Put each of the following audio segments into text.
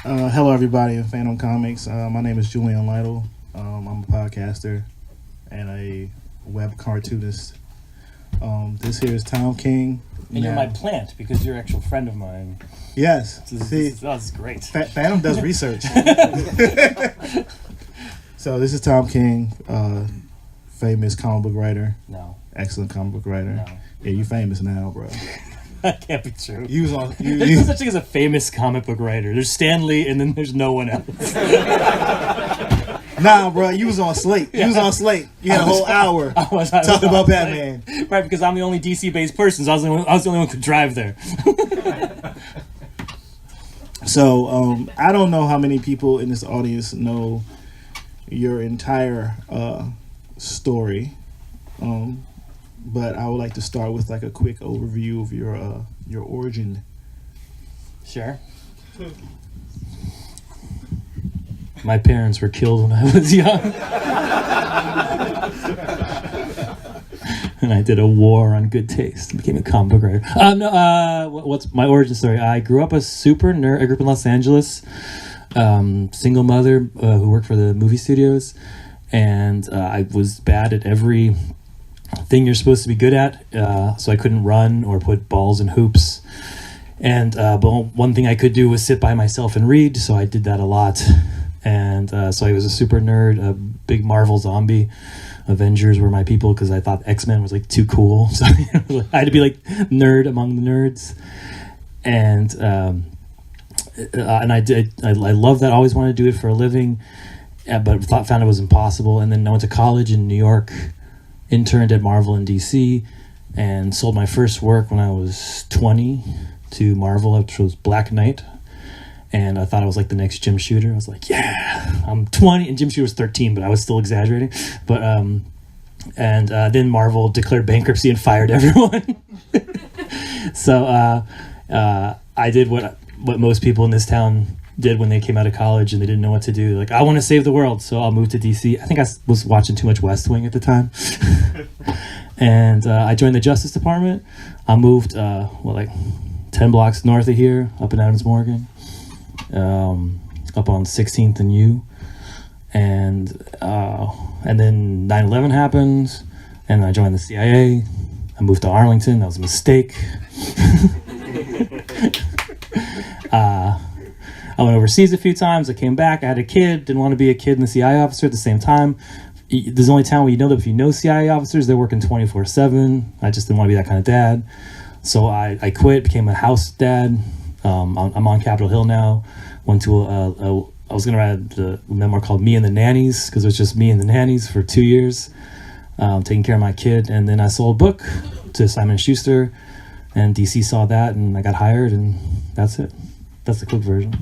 Hello, everybody in Fantom Comics. My name is Julian Lytle. I'm a podcaster and a web cartoonist. This here is Tom King. And you're my plant because you're an actual friend of mine. Yes. This is great. Fantom does research. So this is Tom King, famous comic book writer. No. Excellent comic book writer. No. Yeah, you famous now, bro. That can't be true. You was on. There's no such thing as a famous comic book writer. There's Stan Lee, and then there's no one else. Nah, bro, you was on Slate. You was on Slate. You had a whole hour talking about Batman. Right, because I'm the only DC-based person, so I was the only one who could drive there. So, I don't know how many people in this audience know your entire story, but I would like to start with like a quick overview of your origin. Sure. My parents were killed when I was young. And I did a war on good taste. Became a comic book writer. What's my origin story? I grew up a super nerd. I grew up in Los Angeles. Single mother who worked for the movie studios. And I was bad at every thing you're supposed to be good at. So I couldn't run or put balls in hoops. And but one thing I could do was sit by myself and read. So I did that a lot. And so I was a super nerd, a big Marvel zombie. Avengers were my people because I thought X-Men was like too cool. So I had to be like nerd among the nerds. And I did. I loved that. I always wanted to do it for a living, but found it was impossible. And then I went to college in New York, interned at Marvel in DC, and sold my first work when I was 20 to Marvel, which was Black Knight. And I thought I was like the next Jim Shooter. I was like, yeah, I'm 20. And Jim Shooter was 13, but I was still exaggerating. But then Marvel declared bankruptcy and fired everyone. So I did what most people in this town did when they came out of college and they didn't know what to do. Like, I want to save the world, so I'll move to DC. I think I was watching too much West Wing at the time. And I joined the Justice Department. I moved, 10 blocks north of here, up in Adams Morgan. Up on 16th and U, and then 9/11 happened, and I joined the CIA. I moved to Arlington. That was a mistake. I went overseas a few times. I came back. I had a kid. Didn't want to be a kid and the CIA officer at the same time. There's only town where you know that if you know CIA officers, they're working 24/7. I just didn't want to be that kind of dad, so I quit. Became a house dad. I'm on Capitol Hill now. Went to I was going to write a memoir called Me and the Nannies, because it was just me and the nannies for 2 years, taking care of my kid. And then I sold a book to Simon & Schuster, and DC saw that, and I got hired, and that's it. That's the quick version.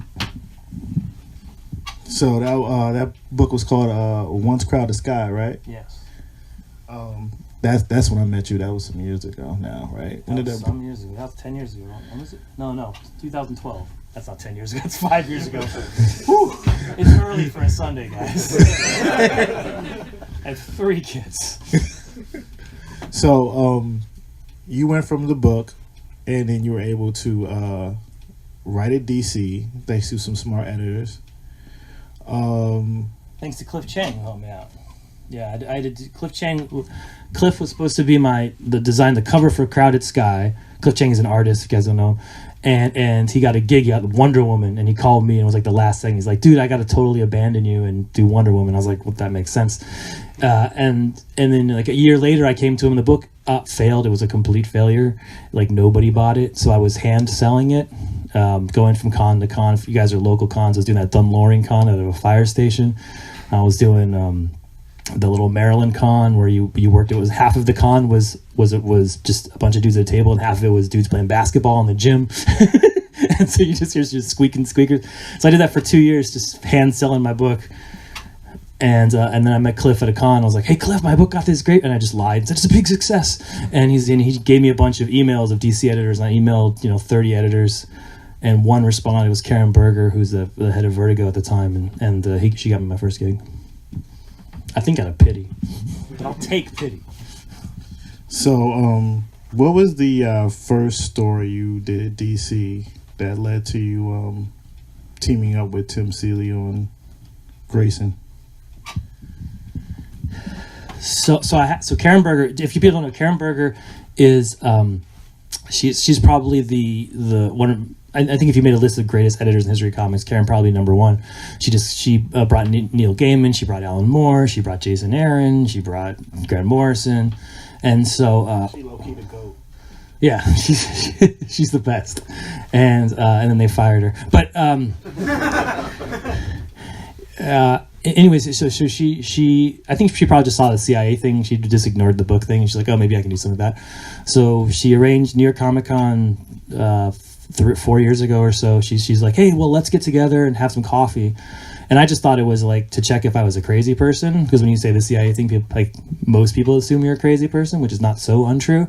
So that book was called Once Crowded Sky, right? Yes. That's when I met you. That was some years ago now, right? That was some years ago. That was 10 years ago. When was it? No. 2012. That's not 10 years ago. That's 5 years ago. Whew. It's early for a Sunday, guys. I have 3 kids. So you went from the book, and then you were able to write at DC thanks to some smart editors. Thanks to Cliff Chang, who helped me out. Yeah, I did. Cliff Chang. Cliff was supposed to be the cover for Crowded Sky. Cliff Chang is an artist, if you guys don't know. And he got a gig out with Wonder Woman, and he called me and it was like the last thing. He's like, dude, I got to totally abandon you and do Wonder Woman. I was like, well, that makes sense. And then like a year later, I came to him, and the book failed. It was a complete failure. Like, nobody bought it. So I was hand selling it, going from con to con. If you guys are local cons, I was doing that Dunloring con out of a fire station. I was doing the little Maryland con where you worked. It was half of the con was just a bunch of dudes at a table, and half of it was dudes playing basketball in the gym. And so you just hear squeaking squeakers. So I did that for 2 years, just hand selling my book. And then I met Cliff at a con. I was like, hey, Cliff, my book got this great. And I just lied and said, it's a big success. And he gave me a bunch of emails of DC editors. And I emailed 30 editors. And one responded. It was Karen Berger, who's the head of Vertigo at the time. And she got me my first gig. I think out of pity. But I'll take pity. So, what was the first story you did at DC that led to you teaming up with Tim Seeley on Grayson? So Karen Berger. If you people don't know, Karen Berger is she's probably the one of. I think if you made a list of the greatest editors in history of comics, Karen probably number one. She brought Neil Gaiman, she brought Alan Moore, she brought Jason Aaron, she brought Grant Morrison, and so She low key the GOAT. yeah, she's the best, and then they fired her. But anyways, so she I think she probably just saw the CIA thing. She just ignored the book thing, and she's like, oh, maybe I can do something with that. So she arranged New York Comic Con 4 years ago or so. She's like, hey, well, let's get together and have some coffee. And I just thought it was like to check if I was a crazy person, because when you say the CIA thing, people, like most people assume you're a crazy person, which is not so untrue.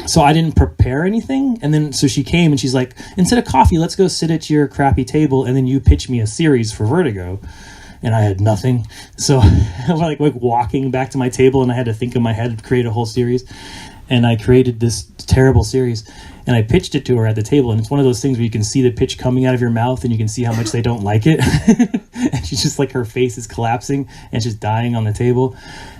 So I didn't prepare anything, and then so she came and she's like, instead of coffee, let's go sit at your crappy table, and then you pitch me a series for Vertigo. And I had nothing, so I was like walking back to my table, and I had to think in my head, create a whole series, and I created this terrible series. And I pitched it to her at the table, and it's one of those things where you can see the pitch coming out of your mouth, and you can see how much they don't like it. And she's just like, her face is collapsing, and she's dying on the table.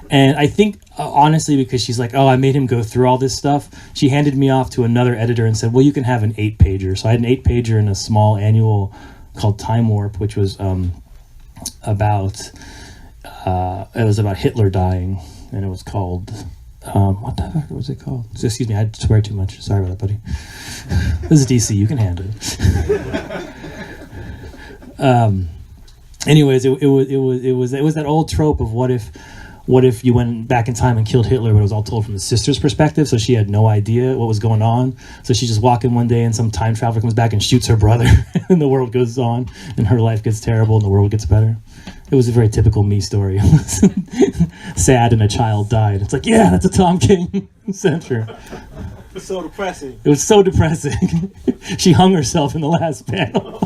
And I think, honestly, because she's like, oh, I made him go through all this stuff, she handed me off to another editor and said, well, you can have an 8-pager. So I had an 8-pager in a small annual called Time Warp, which was about Hitler dying, and it was called... what the heck was it called? Excuse me, I swear too much. Sorry about that, buddy. This is DC. You can handle it. Anyways, it was that old trope of what if you went back in time and killed Hitler, but it was all told from the sister's perspective, so she had no idea what was going on. So she just walked in one day, and some time traveler comes back and shoots her brother, and the world goes on, and her life gets terrible, and the world gets better. It was a very typical me story. Sad and a child died. It's like, yeah, that's a Tom King censure. It's so depressing. It was so depressing. She hung herself in the last panel.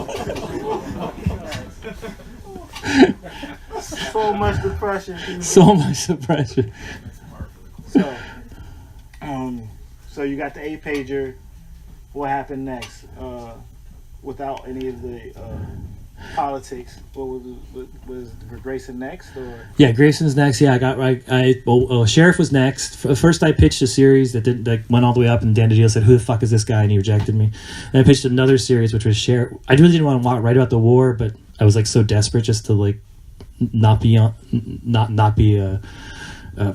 So much depression. So much depression. So you got the 8-pager. What happened next? Without any of the politics, what was Grayson next? Or yeah, Grayson's next. Yeah, I got Sheriff was next. First, I pitched a series that went all the way up, and Dan DiDio said, "Who the fuck is this guy?" and he rejected me. And I pitched another series, which was Sheriff. I really didn't want to write about the war, but I was like so desperate just to like not be a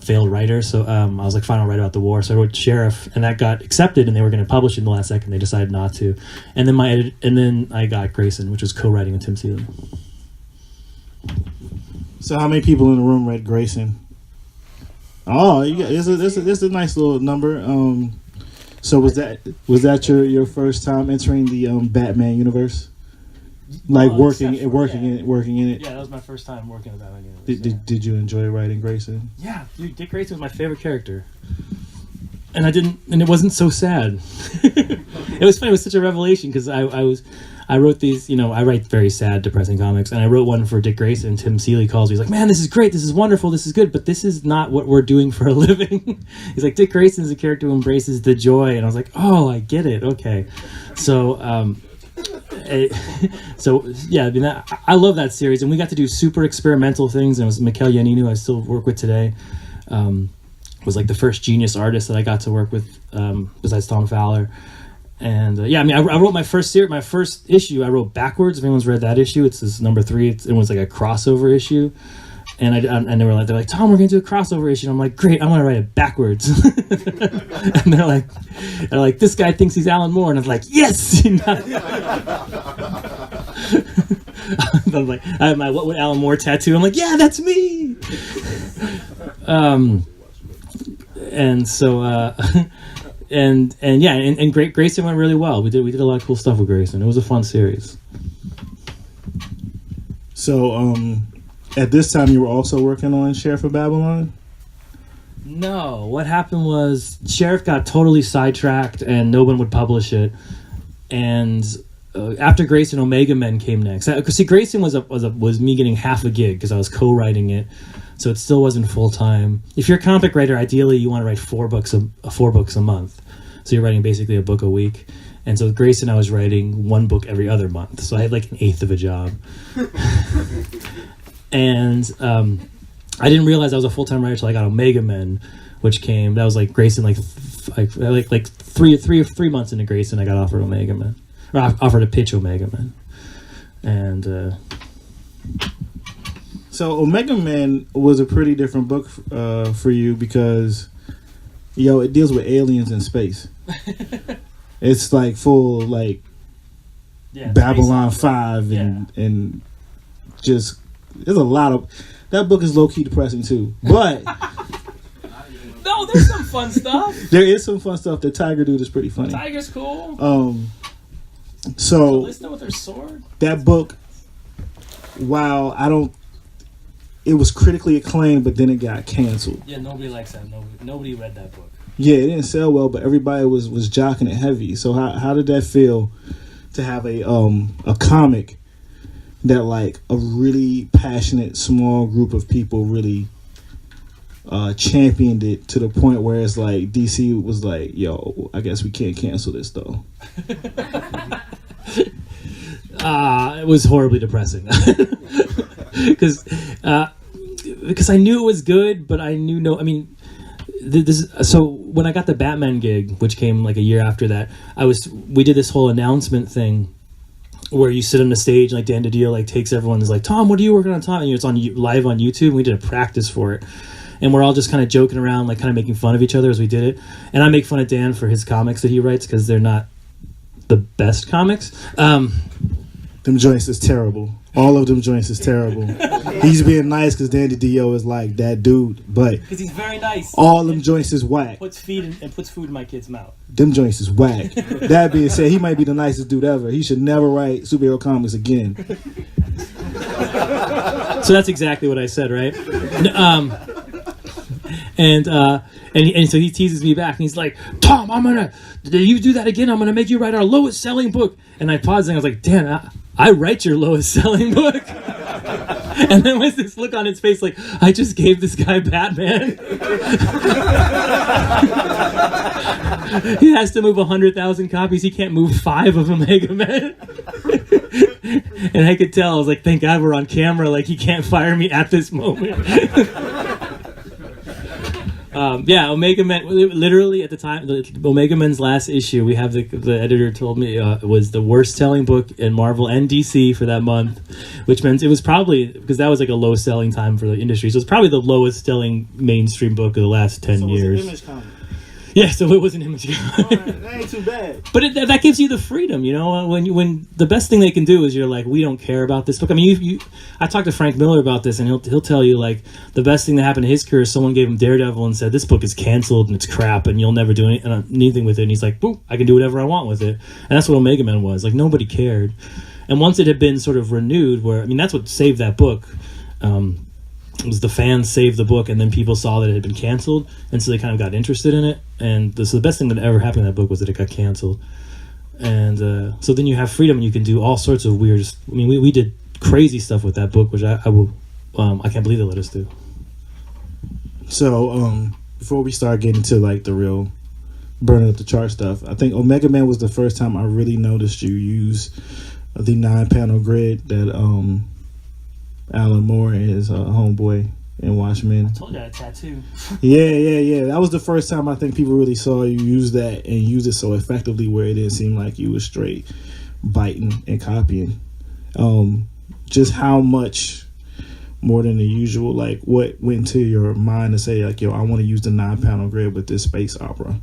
failed writer. So I was like, fine, I'll write about the war. So I wrote Sheriff, and that got accepted, and they were going to publish it in the last second. They decided not to. And then I got Grayson, which was co-writing with Tim Seeley. So how many people in the room read Grayson? Oh, you got this a nice little number. So was that your first time entering the Batman universe? Like working in it. Yeah, that was my first time working in the Batman universe. Did you enjoy writing Grayson? Yeah, dude, Dick Grayson was my favorite character. And it wasn't so sad. It was funny. It was such a revelation because I wrote these, I write very sad, depressing comics, and I wrote one for Dick Grayson. Tim Seeley calls me. He's like, man, this is great. This is wonderful. This is good, but this is not what we're doing for a living. He's like, Dick Grayson is a character who embraces the joy, and I was like, oh, I get it. Okay, so yeah, I mean, I love that series, and we got to do super experimental things. And it was Mikhail Yanin, who I still work with today. Was like the first genius artist that I got to work with, besides Tom Fowler. And yeah, I mean, I wrote my first issue. I wrote backwards. If anyone's read that issue, it's this number 3. It was like a crossover issue, and they're like, Tom, we're gonna do a crossover issue. And I'm like, great, I'm gonna write it backwards. And they're like, this guy thinks he's Alan Moore, and I'm like, yes. I'm like, I have my "What Would Alan Moore" tattoo. I'm like, yeah, that's me. And so and yeah, and Grayson went really well. We did a lot of cool stuff with Grayson. It was a fun series. So at this time you were also working on Sheriff of Babylon? No, what happened was Sheriff got totally sidetracked and no one would publish it. And after Grayson, Omega Men came next. Because see, Grayson was me getting half a gig because I was co-writing it, so it still wasn't full time. If you're a comic writer, ideally you want to write 4 books a month. So you're writing basically a book a week. And so with Grayson, I was writing one book every other month. So I had like an eighth of a job. And I didn't realize I was a full-time writer until I got Omega Men, which came. That was like Grayson, like 3 months into Grayson, I got offered Omega Men. Or offered to pitch Omega Men. And so Omega Man was a pretty different book for you because, it deals with aliens in space. It's like full like Babylon 5 and just there's a lot of that book is low key depressing too. But no, there's some fun stuff. There is some fun stuff. The tiger dude is pretty funny. Tiger's cool. So Listen with her sword. That book, while it was critically acclaimed, but then it got canceled. Yeah, nobody likes that. Nobody read that book. Yeah, it didn't sell well, but everybody was jocking it heavy. So how did that feel to have a comic that like a really passionate small group of people really championed it to the point where it's like DC was like, yo, I guess we can't cancel this though. It was horribly depressing because I knew it was good, but I knew so when I got the Batman gig, which came like a year after that, we did this whole announcement thing where you sit on the stage and like Dan DiDio like takes everyone and is like, Tom, what are you working on, Tom? And it's on live on YouTube. And we did a practice for it. And we're all just kind of joking around, like kind of making fun of each other as we did it. And I make fun of Dan for his comics that he writes because they're not the best comics. Them joints is terrible. All of them joints is terrible. He's being nice because Dan DiDio is like that dude, but because he's very nice. All them joints is whack. Puts food in my kid's mouth. Them joints is whack. That being said, he might be the nicest dude ever. He should never write superhero comics again. So that's exactly what I said, right? And so he teases me back and he's like, Tom, you do that again, I'm gonna make you write our lowest selling book. And I paused and I was like, Dan, I write your lowest selling book. And then was this look on his face like, I just gave this guy Batman. He has to move 100,000 copies. He can't move 5 of Omega Men. And I could tell, I was like, thank God we're on camera. Like, he can't fire me at this moment. Omega Men, literally at the time, Omega Men's last issue, we have the editor told me was the worst selling book in Marvel and DC for that month, which meant it was probably, because that was like a low selling time for the industry, so it's probably the lowest selling mainstream book of the last 10 years. It's an Image comic. Yeah, so it was an Image comic. Right, that ain't too bad. But that gives you the freedom, when the best thing they can do is you're like, we don't care about this book. I mean, I talked to Frank Miller about this, and he'll tell you like the best thing that happened to his career is someone gave him Daredevil and said this book is canceled and it's crap and you'll never do anything with it. And he's like, boom, I can do whatever I want with it. And that's what Omega Men was. Like nobody cared. And once it had been sort of renewed, that's what saved that book. It was the fans saved the book, and then people saw that it had been canceled, and so they kind of got interested in it. And so the best thing that ever happened in that book was that it got canceled. And so then you have freedom, and you can do all sorts of weird. I mean, we did crazy stuff with that book, which I can't believe they let us do. So before we start getting to like the real burning up the chart stuff, I think Omega Man was the first time I really noticed you use the 9-panel grid that Alan Moore and his homeboy in Watchmen. I told you I had a tattoo. Yeah. That was the first time I think people really saw you use that and use it so effectively where it didn't seem like you was straight biting and copying. Just how much more than the usual, like what went into your mind to say like, yo, I want to use the 9-panel grid with this space opera?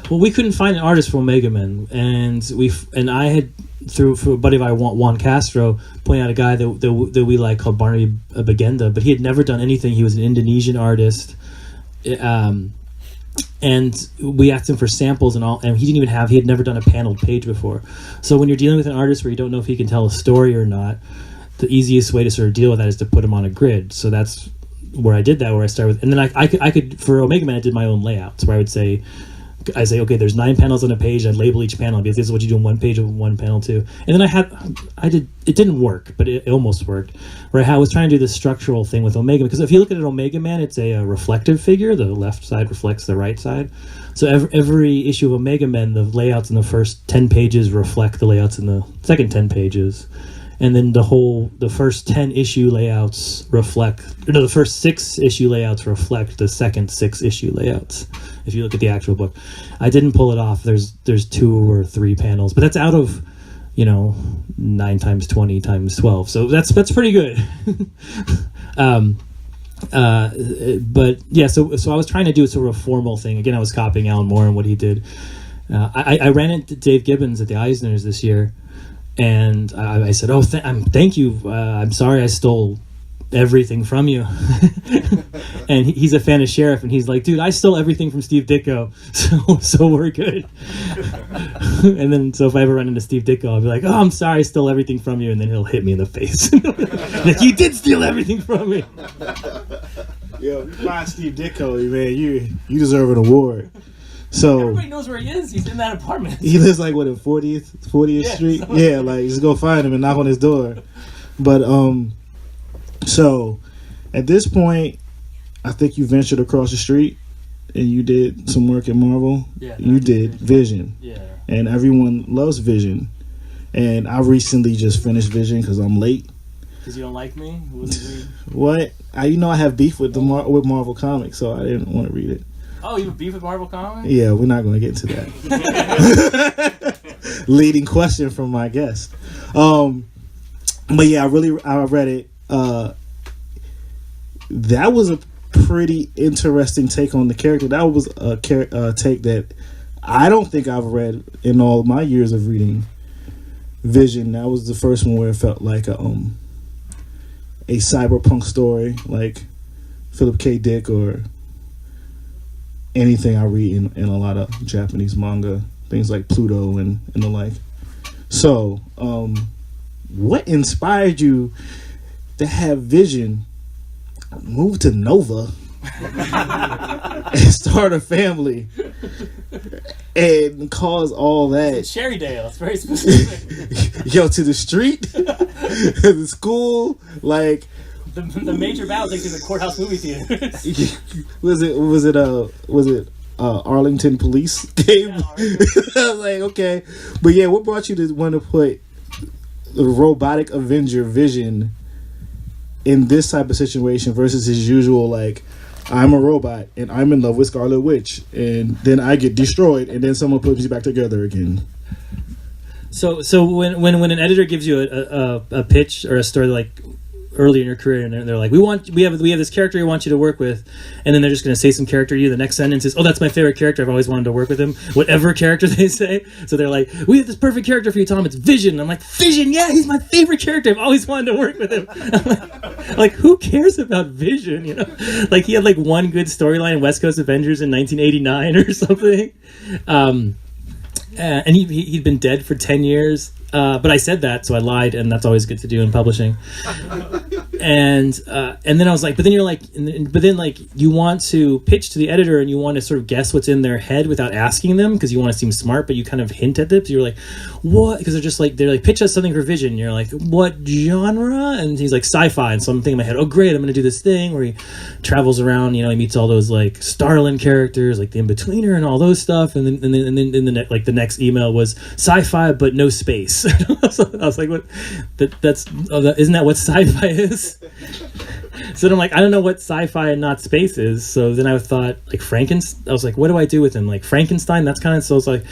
Well, we couldn't find an artist for Omega Men, and I had through a buddy of mine, Juan Castro, pointing out a guy that we like called Barnaby Bagenda, but he had never done anything. He was an Indonesian artist, and we asked him for samples and all, and he had never done a paneled page before. So when you're dealing with an artist where you don't know if he can tell a story or not, the easiest way to sort of deal with that is to put him on a grid. So that's where I did that, where I started with, and then I could for Omega Man I did my own layouts where I would say I say, okay, there's 9 panels on a page. I'd label each panel because this is what you do in one page of one panel too. And then it didn't work, but it almost worked. Right, how I was trying to do this structural thing with Omega, because if you look at an Omega Man, it's a reflective figure. The left side reflects the right side. So every issue of Omega Man, the layouts in the first 10 pages reflect the layouts in the second 10 pages. And then the first 10 issue layouts the first 6 issue layouts reflect the second 6 issue layouts. If you look at the actual book, I didn't pull it off. There's 2 or 3 panels, but that's out of 9 times 20 times 12. So that's pretty good. But yeah, so I was trying to do sort of a formal thing. Again, I was copying Alan Moore and what he did. I ran into Dave Gibbons at the Eisners this year. And I said, thank you. I'm sorry I stole everything from you. And he's a fan of Sheriff, and he's like, dude, I stole everything from Steve Ditko, so we're good. And then, so if I ever run into Steve Ditko, I'll be like, oh, I'm sorry I stole everything from you, and then he'll hit me in the face. Like, you did steal everything from me. Yo, you find Steve Ditko, man, you deserve an award. So everybody knows where he is. He's in that apartment. He lives like what, at 40th Street? Yeah, like just go find him and knock on his door. But so at this point, I think you ventured across the street and you did some work at Marvel. Yeah, you did Vision. Yeah, and everyone loves Vision. And I recently just finished Vision because I'm late. Because you don't like me? What? I have beef with with Marvel Comics, so I didn't want to read it. Oh, you have beef with Marvel Comics? Yeah, we're not going to get into that. Leading question from my guest. But yeah, I read it. That was a pretty interesting take on the character. That was a take that I don't think I've read in all my years of reading Vision. That was the first one where it felt like a cyberpunk story, like Philip K. Dick or anything I read in a lot of Japanese manga, things like Pluto and the like. So, what inspired you to have Vision move to Nova and start a family and cause all that? It's in Sherrydale. It's very specific. Yo, to the street, the school, like. The major battle takes in the courthouse movie theaters. was it Arlington Police game? Yeah, I was like, okay, but yeah, what brought you to want to put the robotic Avenger Vision in this type of situation versus his usual, like, I'm a robot and I'm in love with Scarlet Witch and then I get destroyed and then someone puts me back together again? So when an editor gives you a pitch or a story like early in your career and they're like, we have this character we want you to work with, and then they're just going to say some character to you, the next sentence is, oh, that's my favorite character, I've always wanted to work with him, whatever character they say. So they're like, we have this perfect character for you, Tom, it's Vision. I'm like, Vision, yeah, he's my favorite character, I've always wanted to work with him. like who cares about Vision, like he had like one good storyline in West Coast Avengers in 1989 or something. And he'd been dead for 10 years. But I said that, so I lied, and that's always good to do in publishing. And then I was like, but then you want to pitch to the editor, and you want to sort of guess what's in their head without asking them, because you want to seem smart, but you kind of hint at it. So you're like, what? Because they're like, pitch us something for Vision. And you're like, what genre? And he's like, sci-fi. And so I'm thinking in my head, oh great, I'm going to do this thing where he travels around. He meets all those like Starlin characters, like the In-Betweener and all those stuff. And then the next email was sci-fi but no space. So I was like, what? Isn't that what sci-fi is? So then I'm like, I don't know what sci-fi and not space is. So then I thought, like, Frankenstein. I was like, what do I do with him? Like Frankenstein. That's kind of, so it's like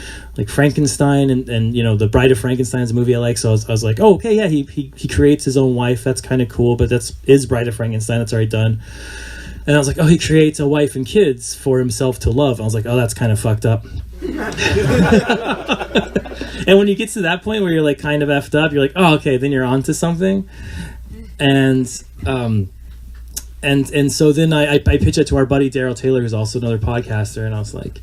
Frankenstein and The Bride of Frankenstein is a movie I like. So I was like, oh, okay, yeah, he creates his own wife. That's kind of cool. But is Bride of Frankenstein. That's already done. And I was like, oh, he creates a wife and kids for himself to love. I was like, oh, that's kind of fucked up. And when you get to that point where you're like kind of effed up, you're like, oh, okay, then you're onto something. And so then I pitched it to our buddy Daryl Taylor, who's also another podcaster, and I was like,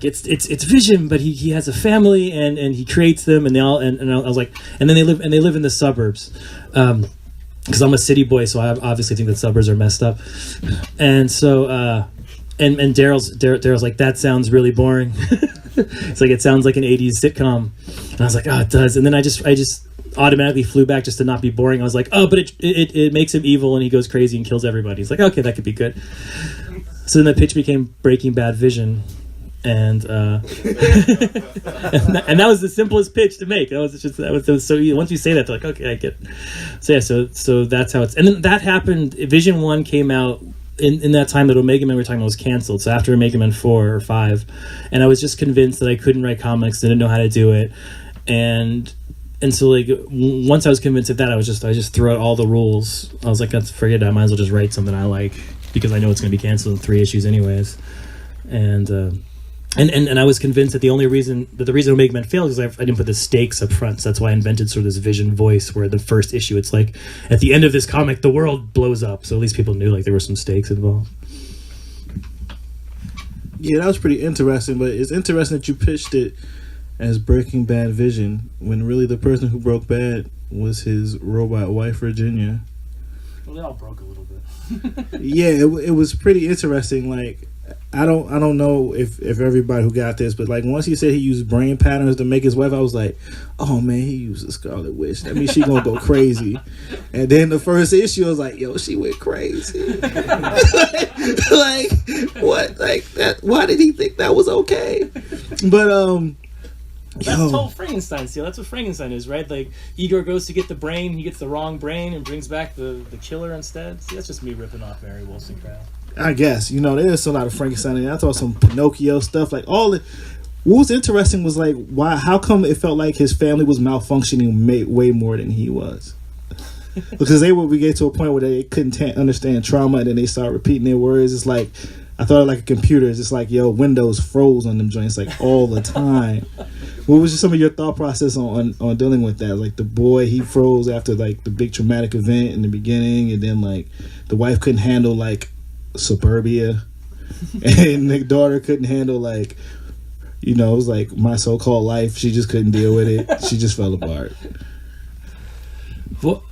it's Vision, but he has a family and he creates them, and they all and I was like, and then they live in the suburbs. Because I'm a city boy, so I obviously think that suburbs are messed up. And so and Daryl's like, that sounds really boring. It's like, it sounds like an 80s sitcom. And I was like, oh, it does. And then I just automatically flew back just to not be boring. I was like, oh, but it makes him evil and he goes crazy and kills everybody. He's like, okay, that could be good. So then the pitch became Breaking Bad Vision. And and that was the simplest pitch to make. That was so easy. Once you say that, they're like, okay, I get it. So yeah, so that's how it's. And then that happened. Vision 1 came out in that time that Omega Man we were talking about was canceled. So after Omega Man 4 or 5, and I was just convinced that I couldn't write comics, didn't know how to do it, and so like once I was convinced of that, I just threw out all the rules. I was like, let's forget it. I might as well just write something I like because I know it's going to be canceled in 3 issues anyways, and I was convinced that the reason Omega Man failed is I didn't put the stakes up front. So that's why I invented sort of this Vision voice where the first issue, it's like, at the end of this comic, the world blows up. So at least people knew like there were some stakes involved. Yeah, that was pretty interesting. But it's interesting that you pitched it as Breaking Bad Vision when really the person who broke bad was his robot wife, Virginia. Well, they all broke a little bit. Yeah, it was pretty interesting. Like, I don't know if everybody who got this, but like once he said he used brain patterns to make his wife, I was like, oh man, he used a Scarlet Witch. That means she gonna go crazy. And then the first issue, I was like, yo, she went crazy. like what? Like that? Why did he think that was okay? But That's total Frankenstein seal. That's what Frankenstein is, right? Like, Igor goes to get the brain, he gets the wrong brain and brings back the killer instead. See, that's just me ripping off Mary Wollstonecraft. I guess, there's a lot of Frankenstein in there. I thought some Pinocchio stuff, like all it. What was interesting was like, how come it felt like his family was malfunctioning way more than he was? Because we get to a point where they couldn't understand trauma, and then they start repeating their words. It's like, I thought it like a computer. It's just like, yo, Windows froze on them joints like all the time. What was just some of your thought process on dealing with that? Like the boy, he froze after like the big traumatic event in the beginning, and then like the wife couldn't handle like suburbia, and the daughter couldn't handle like, it was like my so-called life. She just couldn't deal with it. She just fell apart. Well,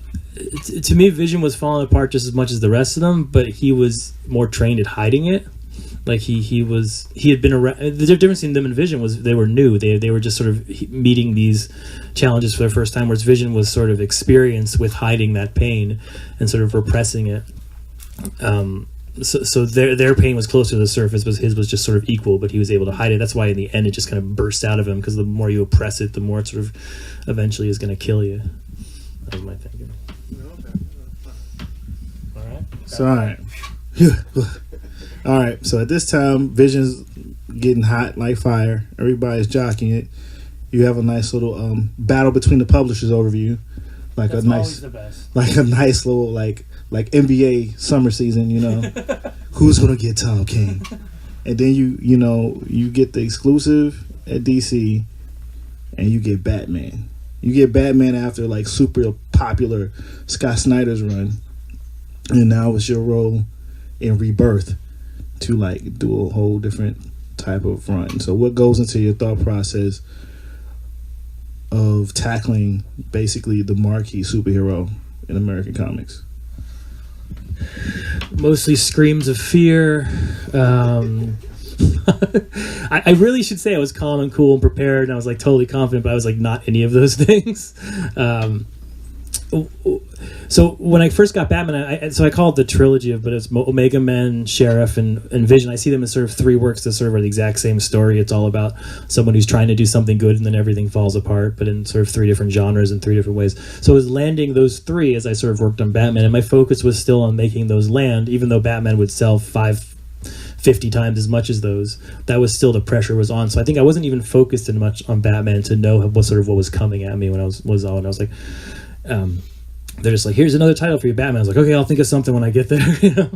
to me, Vision was falling apart just as much as the rest of them, but he was more trained at hiding it. Like he had been around. The difference in them and Vision was they were new. They were just sort of meeting these challenges for the first time, whereas Vision was sort of experienced with hiding that pain and sort of repressing it. So their pain was closer to the surface, but his was just sort of equal, but he was able to hide it. That's why in the end it just kind of bursts out of him, because the more you oppress it, the more it sort of eventually is going to kill you. That was my thinking. All right. So all right. So at this time, Vision's getting hot like fire. Everybody's jockeying it. You have a nice little battle between the publishers overview, like That's a nice, always the best. like a nice little like NBA summer season. Who's gonna get Tom King? And then you get the exclusive at DC, and you get Batman. You get Batman after like super popular Scott Snyder's run, and now it's your role in Rebirth to like do a whole different type of run. So what goes into your thought process of tackling basically the marquee superhero in American comics? Mostly screams of fear. I really should say I was calm and cool and prepared, and I was like totally confident, but I was like not any of those things. So when I first got Batman, I call it the trilogy but it's Omega Man, Sheriff, and Vision. I see them as sort of 3 works that sort of are the exact same story. It's all about someone who's trying to do something good, and then everything falls apart, but in sort of 3 different genres and 3 different ways. So I was landing those 3 as I sort of worked on Batman, and my focus was still on making those land, even though Batman would sell 50 times as much as those. That was still, the pressure was on. So I think I wasn't even focused as much on Batman to know what was coming at me when I was on. I was like, they're just like, here's another title for you, Batman. I was like, okay, I'll think of something when I get there,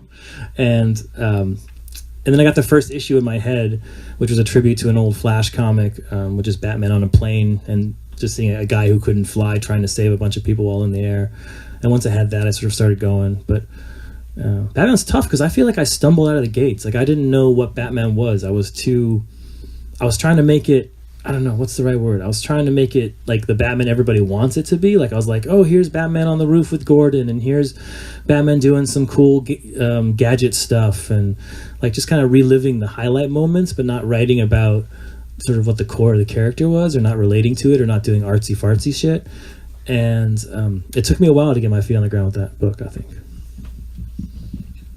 And then I got the first issue in my head, which was a tribute to an old Flash comic, which is Batman on a plane and just seeing a guy who couldn't fly trying to save a bunch of people while in the air. And once I had that, I sort of started going. But Batman's tough because I feel like I stumbled out of the gates. Like I didn't know what Batman was. I was trying to make it. I don't know what's the right word. I was trying to make it like the Batman everybody wants it to be. Like I was like, oh, here's Batman on the roof with Gordon, and here's Batman doing some cool gadget stuff, and like just kind of reliving the highlight moments, but not writing about sort of what the core of the character was, or not relating to it, or not doing artsy fartsy shit. And it took me a while to get my feet on the ground with that book, I think.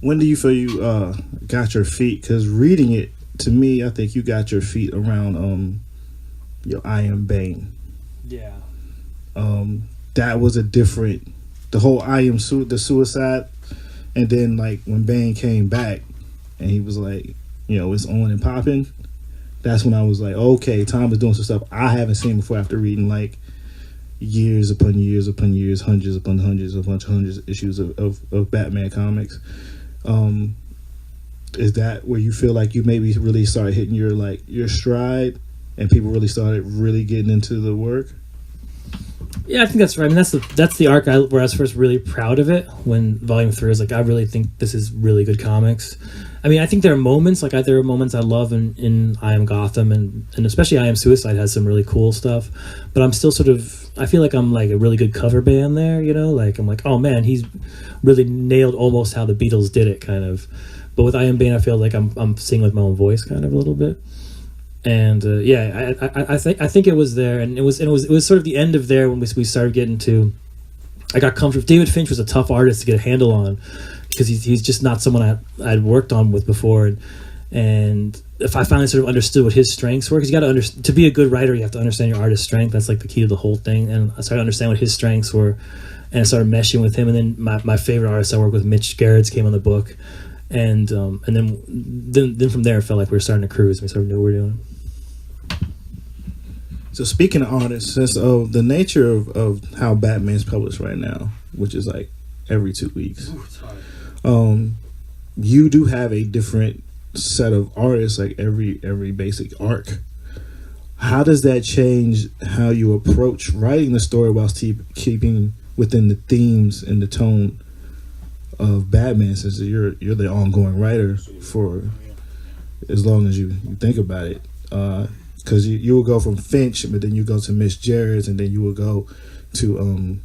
When do you feel you got your feet? Because reading it, to me, I think you got your feet around I Am Bane. Yeah. That was a different, the whole the suicide, and then like when Bane came back and he was like, it's on and popping. That's when I was like, okay, Tom is doing some stuff I haven't seen before after reading like years upon years upon years, hundreds upon hundreds, a bunch of hundreds of issues of Batman comics. Is that where you feel like you maybe really started hitting your stride, and people really started really getting into the work? Yeah, I think that's right. I mean, that's the arc where I was first really proud of it, when Volume 3 was like, I really think this is really good comics. I mean, I think there are moments, like there are moments I love in I Am Gotham, and especially I Am Suicide has some really cool stuff, but I'm still sort of, I feel like I'm like a really good cover band there, like I'm like, oh man, he's really nailed almost how the Beatles did it, kind of. But with I Am Bane, I feel like I'm singing with my own voice kind of a little bit. And I think it was there, and it was sort of the end of there when we started getting to. I got comfortable. David Finch was a tough artist to get a handle on, because he's just not someone I'd worked on with before, and if I finally sort of understood what his strengths were, because you got to to be a good writer, you have to understand your artist's strength. That's like the key to the whole thing. And I started to understand what his strengths were, and I started meshing with him. And then my favorite artist I worked with, Mitch Gerrits, came on the book, and then from there it felt like we were starting to cruise. We sort of knew what we were doing. So speaking of artists, since the nature of how Batman's published right now, which is like every 2 weeks, you do have a different set of artists, like every basic arc. How does that change how you approach writing the story while keeping within the themes and the tone of Batman, since you're the ongoing writer for as long as you think about it? Because you will go from Finch, but then you go to Miss Gerrits, and then you will go to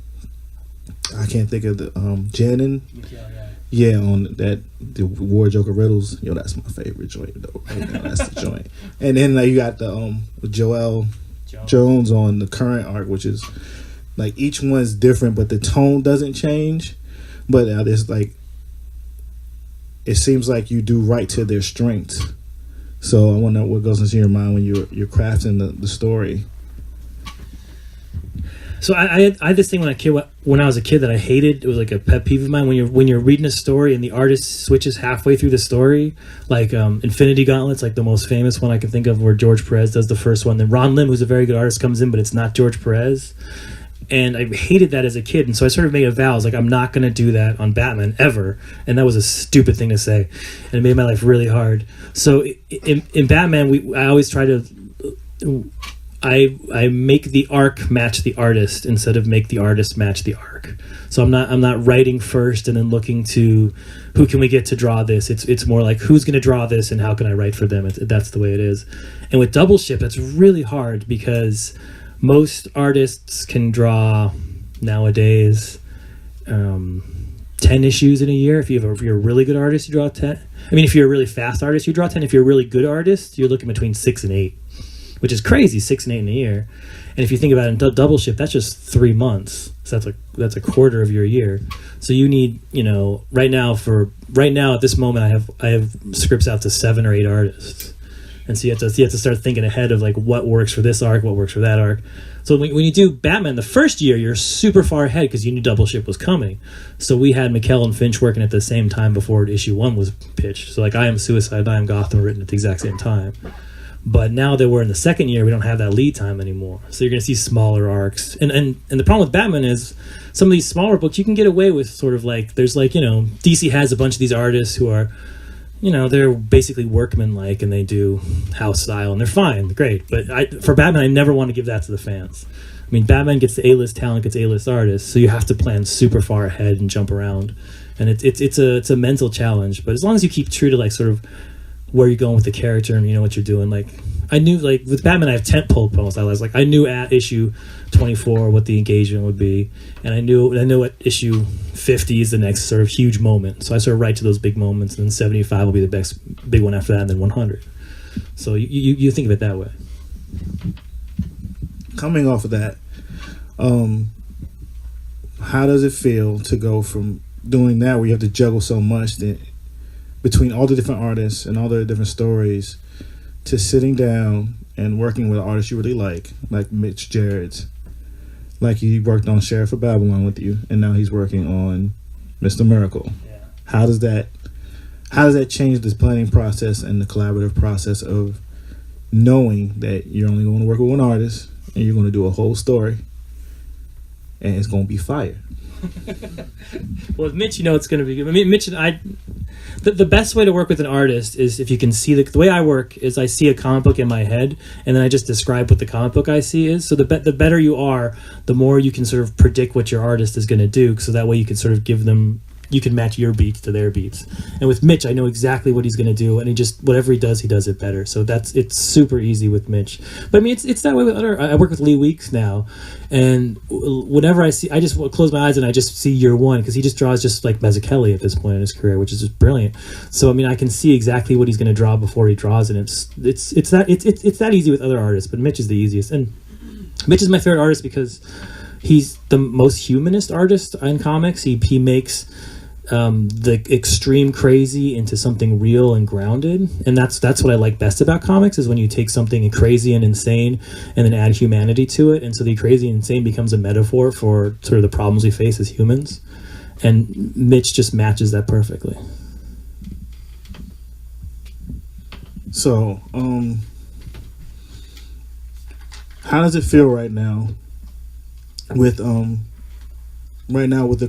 I can't think of the Janin. Yeah, on the War Joker Riddles. That's my favorite joint though. That's the joint. And then you got the Joel Jones on the current arc, which is like each one's different, but the tone doesn't change. But there's like, it seems like you do right to their strengths. So I wonder what goes into your mind when you're crafting the story. So I had this thing when I was a kid that I hated. It was like a pet peeve of mine when you're reading a story and the artist switches halfway through the story, like Infinity Gauntlet's like the most famous one I can think of, where George Perez does the first one. Then Ron Lim, who's a very good artist, comes in, but it's not George Perez. And I hated that as a kid, and so I sort of made a vow. I was like, I'm not going to do that on Batman ever. And that was a stupid thing to say, and it made my life really hard. So in Batman, I always try to I make the arc match the artist instead of make the artist match the arc. So I'm not writing first and then looking to who can we get to draw this. It's more like who's going to draw this and how can I write for them. That's the way it is. And with Double Ship, it's really hard because most artists can draw nowadays 10 issues in a year. If you're a really good artist, you draw 10. I mean, if you're a really fast artist, you draw 10. If you're a really good artist, you're looking between 6 and 8, which is crazy, 6 and 8 in a year. And if you think about it in Double Ship, that's just 3 months. So that's a quarter of your year. So you need, right now at this moment, I have scripts out to 7 or 8 artists. And so you have to start thinking ahead of like what works for this arc, what works for that arc. So when you do Batman the first year, you're super far ahead because you knew Double Ship was coming. So we had McKell and Finch working at the same time before issue 1 was pitched. So like I Am Suicide, I Am Gotham were written at the exact same time. But now that we're in the second year, we don't have that lead time anymore. So you're going to see smaller arcs. And the problem with Batman is some of these smaller books, you can get away with sort of like, there's like, DC has a bunch of these artists who are, they're basically workman-like and they do house style and they're fine, they're great. But for Batman, I never want to give that to the fans. I mean, Batman gets the A-list talent, gets A-list artists, so you have to plan super far ahead and jump around. And it's a mental challenge. But as long as you keep true to like sort of where you're going with the character and you know what you're doing, like I knew, like, with Batman, I have tentpole posts. I knew at issue 24 what the engagement would be, and I knew at issue 50 is the next sort of huge moment. So I sort of write to those big moments, and then 75 will be the next big one after that, and then 100. So you think of it that way. Coming off of that, how does it feel to go from doing that, where you have to juggle so much that between all the different artists and all the different stories, to sitting down and working with artists you really like Mitch Gerrits, like he worked on Sheriff of Babylon with you, and now he's working on Mr. Miracle. Yeah. How does that change this planning process and the collaborative process of knowing that you're only going to work with one artist and you're going to do a whole story and it's going to be fire? Well, with Mitch, it's going to be good. I mean, Mitch and I, the best way to work with an artist is if you can see the way I work is I see a comic book in my head, and then I just describe what the comic book I see is. So the better you are, the more you can sort of predict what your artist is going to do. So that way you can sort of you can match your beats to their beats. And with Mitch, I know exactly what he's going to do, and whatever he does it better. So it's super easy with Mitch. But I mean, it's that way with I work with Lee Weeks now, and whenever I just close my eyes and I just see year one, because he just draws just like Mazzucchelli at this point in his career, which is just brilliant. So I mean, I can see exactly what he's going to draw before he draws, and it's that easy with other artists. But Mitch is the easiest, and Mitch is my favorite artist because he's the most humanist artist in comics. He makes the extreme crazy into something real and grounded, and that's what I like best about comics, is when you take something crazy and insane and then add humanity to it, and so the crazy and insane becomes a metaphor for sort of the problems we face as humans, and Mitch just matches that perfectly. So how does it feel right now with the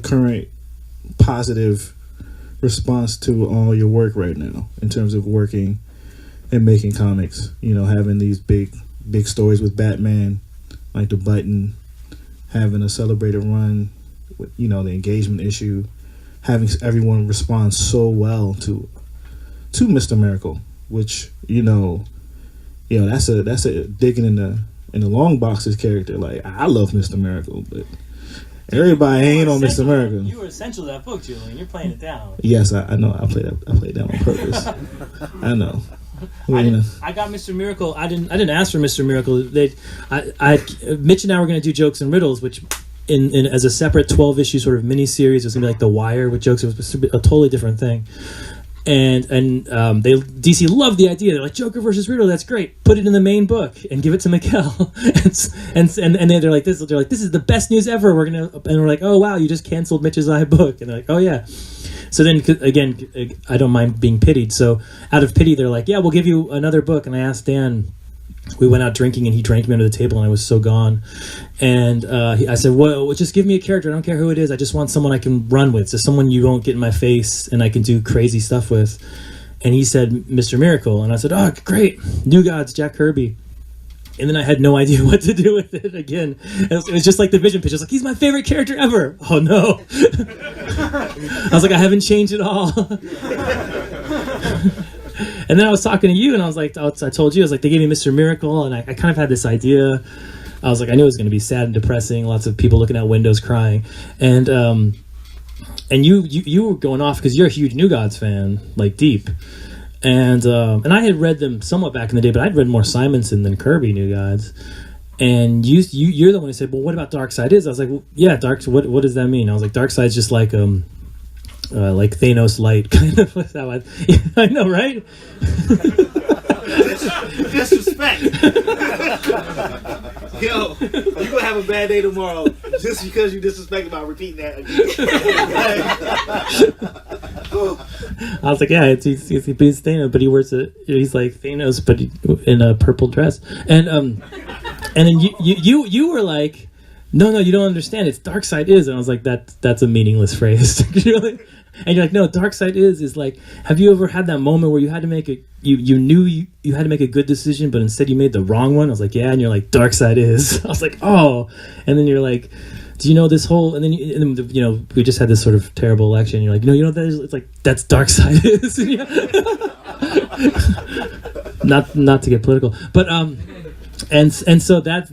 current positive response to all your work right now, in terms of working and making comics, having these big stories with Batman, like the Button, having a celebrated run with, the engagement issue, having everyone respond so well to Mr. Miracle, which, that's a digging in the long box's character. Like, I love Mr. Miracle, but everybody ain't on Mr. Miracle. You were essential to that book, Julian. You're playing it down. Yes, I know. I played down on purpose. I know. I got Mr. Miracle. I didn't ask for Mr. Miracle. Mitch and I were going to do Jokes and Riddles, which in as a separate 12-issue sort of mini-series. It was going to be like The Wire with jokes. It was a totally different thing. And DC loved the idea. They're like, Joker versus Riddle, that's great. Put it in the main book and give it to Mikkel. and they're like, this is the best news ever. We're like, oh wow, you just canceled Mitch's book. And they're like, oh yeah. So then again, I don't mind being pitied. So out of pity, they're like, yeah, we'll give you another book. And I asked Dan. We went out drinking, and he drank me under the table, and I was so gone. And I said, well, just give me a character. I don't care who it is. I just want someone I can run with. So someone you don't get in my face and I can do crazy stuff with. And he said, Mr. Miracle. And I said, oh, great. New Gods, Jack Kirby. And then I had no idea what to do with it again. It was just like the Vision pitch. I was like, he's my favorite character ever. Oh, no. I was like, I haven't changed at all. And then I was talking to you, and I was like, I told you, I was like, they gave me Mr. Miracle, and I kind of had this idea. I was like, I knew it was going to be sad and depressing, lots of people looking out windows crying. And you were going off because you're a huge New Gods fan, like deep. And I had read them somewhat back in the day, but I'd read more Simonson than Kirby New Gods. And you're the one who said, well, what about Darkseid is? I was like, well, yeah, what does that mean? I was like, Darkseid's just like Thanos light, kind of. What's that one? Yeah, I know, right? Disrespect. Yo, you gonna have a bad day tomorrow just because you disrespect about repeating that again. I was like, yeah, he's Thanos, but he's like Thanos, but in a purple dress. And then you were like, no, you don't understand. It's Darkseid is, and I was like, that's a meaningless phrase. And you're like, no, Darkseid is like, have you ever had that moment where you had to make you knew you had to make a good decision, but instead you made the wrong one? I was like, yeah. And you're like, Darkseid is. I was like, oh. And then you're like, do you know this whole, and then we just had this sort of terrible election. You're like, it's like that's Darkseid is. Not to get political, but and so that's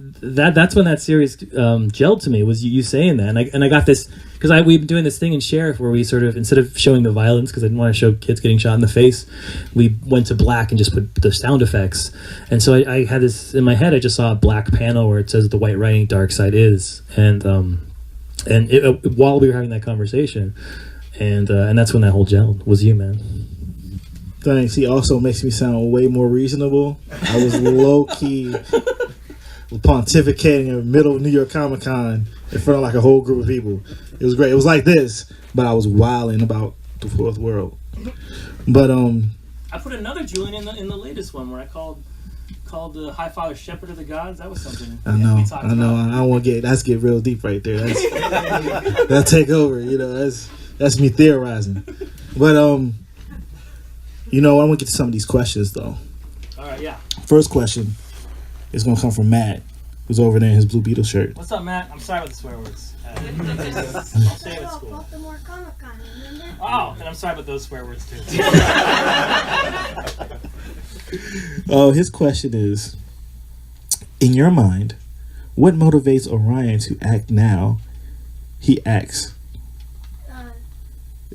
when that series gelled to me, was you saying that, and I got this because we've been doing this thing in Sheriff where we sort of, instead of showing the violence, because I didn't want to show kids getting shot in the face, we went to black and just put the sound effects. And so I had this in my head. I just saw a black panel where it says the white writing Darkseid is, and while we were having that conversation, and that's when that whole gelled, was you, man. Thanks. He also makes me sound way more reasonable. I was low key pontificating in the middle of New York Comic Con in front of like a whole group of people. It was great. It was like this, but I was wilding about the fourth world. But I put another Julian in the latest one where I called the High Father Shepherd of the Gods. That was something. I know. I don't want to get real deep right there. That'll take over. That's me theorizing. But I want to get to some of these questions though. All right, yeah. First question is going to come from Matt, who's over there in his Blue Beetle shirt. What's up, Matt? I'm sorry about the swear words. I'll say it at school. Baltimore Comic Con, remember? Oh, and I'm sorry about those swear words too. His question is, in your mind, what motivates Orion to act now he acts?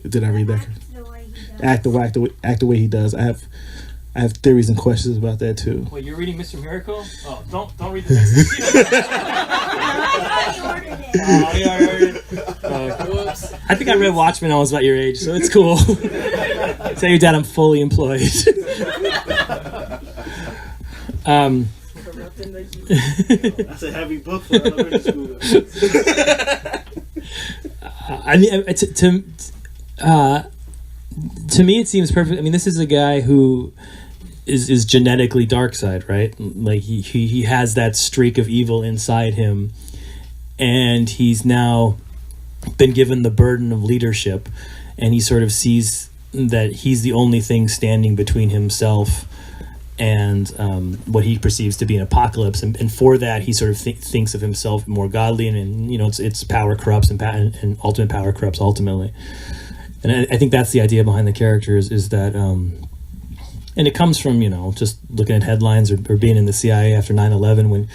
Did I read that? Act the way he does. I have theories and questions about that too. Wait, you're reading Mr. Miracle? Oh, don't read the next whoops. I think I read Watchmen. I was about your age, so it's cool. Tell your dad I'm fully employed. That's a heavy book for elementary school. I mean, to me, it seems perfect. I mean, this is a guy who is genetically Darkseid, right? Like he has that streak of evil inside him, and he's now been given the burden of leadership, and he sort of sees that he's the only thing standing between himself and what he perceives to be an apocalypse, and for that he sort of thinks of himself more godly, and it's power corrupts, and ultimate power corrupts ultimately. And I think that's the idea behind the character is that, and it comes from, just looking at headlines or being in the CIA after 9/11.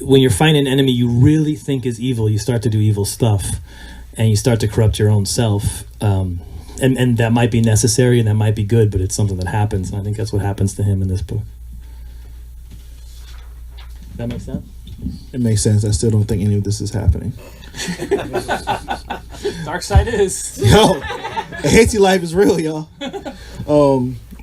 When you're fighting an enemy you really think is evil, you start to do evil stuff, and you start to corrupt your own self. And that might be necessary and that might be good, but it's something that happens. And I think that's what happens to him in this book. That makes sense? It makes sense. I still don't think any of this is happening. Darkseid is. Yo, Haiti life is real, y'all.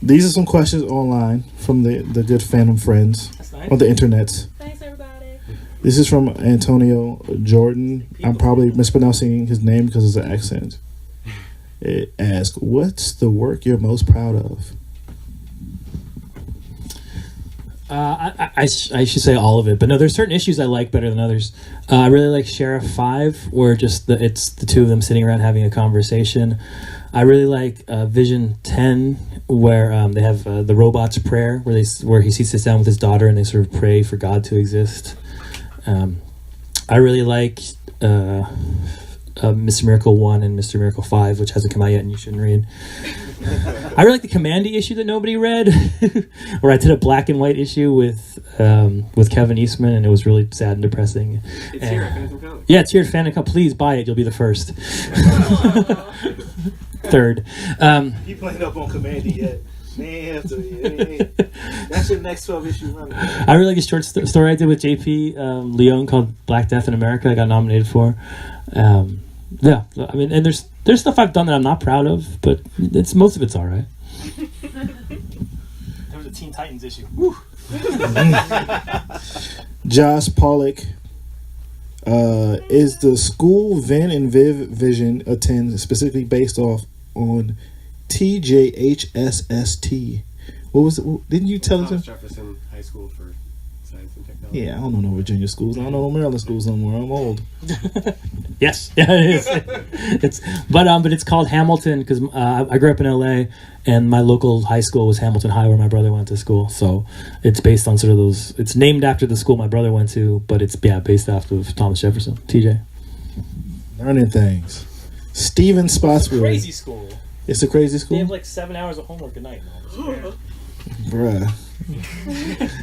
These are some questions online from the good Fantom friends. That's nice. On the internet. Thanks, everybody. This is from Antonio Jordan. I'm probably mispronouncing his name because it's an accent. It asks, what's the work you're most proud of? I should say all of it, but no, there's certain issues I like better than others. I really like Sheriff 5, where it's the two of them sitting around having a conversation. I really like Vision 10, where they have the robot's prayer, where he sits down with his daughter and they sort of pray for God to exist. I really like Mr. Miracle 1 and Mr. Miracle 5, which hasn't come out yet and you shouldn't read. I really like the Commandy issue that nobody read, where I did a black and white issue with Kevin Eastman, and it was really sad and depressing. It's here at Fantom Comics. Yeah, it's here at Fantom Comics. Please buy it. You'll be the first. Third. You playing up on Commandy yet? Man, have to. That's your next 12 issue running. I really like a short story I did with JP Leone called Black Death in America. I got nominated for. Yeah, I mean, and there's stuff I've done that I'm not proud of, but most of it's all right. There was a Teen Titans issue. Woo. Josh Pollock, is the school Vin and Viv Vision attend specifically based off on TJHSST? What was it? Didn't you tell us? Jefferson High School for Science and Technology. Yeah, I don't know no Virginia schools. I don't know no Maryland schools no more. I'm old. Yes, yeah, it is. But it's called Hamilton because I grew up in LA, and my local high school was Hamilton High, where my brother went to school. So it's based on sort of those. It's named after the school my brother went to, but it's based off of Thomas Jefferson, TJ. Learning things. Steven Spotswood. Crazy school. It's a crazy They school? have like 7 hours of homework a night. Bruh.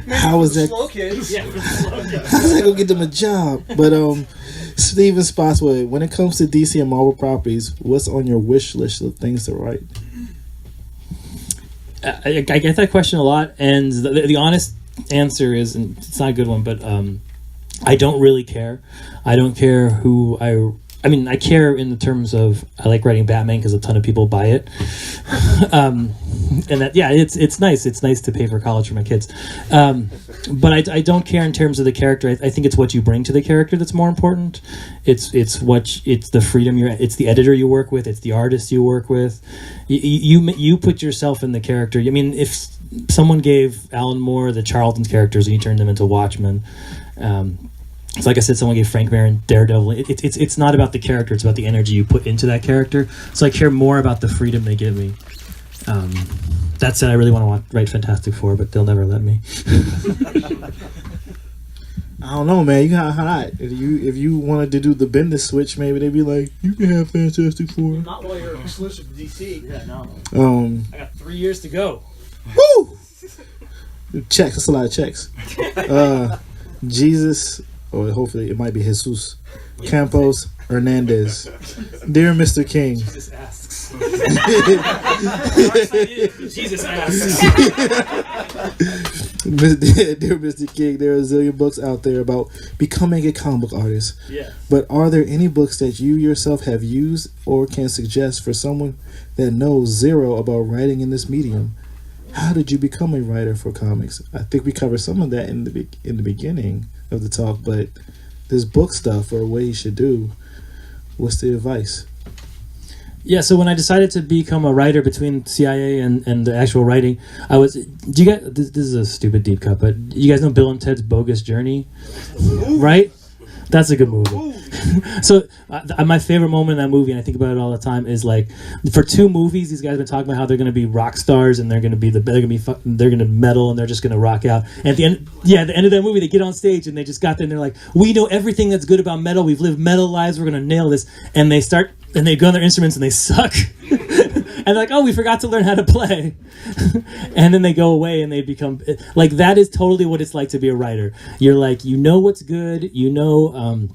How is that? Slow kids. Yeah, for slow kids. How does that go get them a job? But Steven Spotswood, when it comes to DC and Marvel properties, what's on your wish list of things to write? I get that question a lot, and the honest answer is, and it's not a good one, but I don't really care. I don't care who I mean, I care in the terms of I like writing Batman because a ton of people buy it, and that it's nice. It's nice to pay for college for my kids, but I don't care in terms of the character. I think it's what you bring to the character that's more important. It's the freedom it's the editor you work with. It's the artist you work with. You put yourself in the character. I mean, if someone gave Alan Moore the Charlton's characters and he turned them into Watchmen. It's like I said, someone gave Frank Marin Daredevil. It's not about the character; it's about the energy you put into that character. So I care more about the freedom they give me. That said, I really want to write Fantastic Four, but they'll never let me. I don't know, man. You got hot. If you wanted to do the Bendis switch, maybe they'd be like, you can have Fantastic Four. Not while you're exclusive to DC. Yeah, no. I got 3 years to go. Woo! Checks. That's a lot of checks. Jesus, or hopefully it might be Jesus, Campos Hernandez. Dear Mr. King. Jesus asks. Jesus asks. Dear Mr. King, there are a zillion books out there about becoming a comic book artist. Yeah. But are there any books that you yourself have used or can suggest for someone that knows zero about writing in this medium? How did you become a writer for comics? I think we covered some of that in the beginning of the talk, but this book stuff or what you should do, what's the advice? Yeah, so when I decided to become a writer between CIA and the actual writing, do you guys, this is a stupid deep cut, but you guys know Bill and Ted's Bogus Journey? Right? That's a good movie. So my favorite moment in that movie, and I think about it all the time, is like for 2 movies, these guys have been talking about how they're going to be rock stars and they're going to metal and they're just going to rock out. And at the end of that movie, they get on stage and they just got there and they're like, we know everything that's good about metal. We've lived metal lives. We're going to nail this. And they start and they go on their instruments and they suck. And they're like, oh, we forgot to learn how to play. And then they go away and they become like, that is totally what it's like to be a writer. You're like, you know what's good, you know,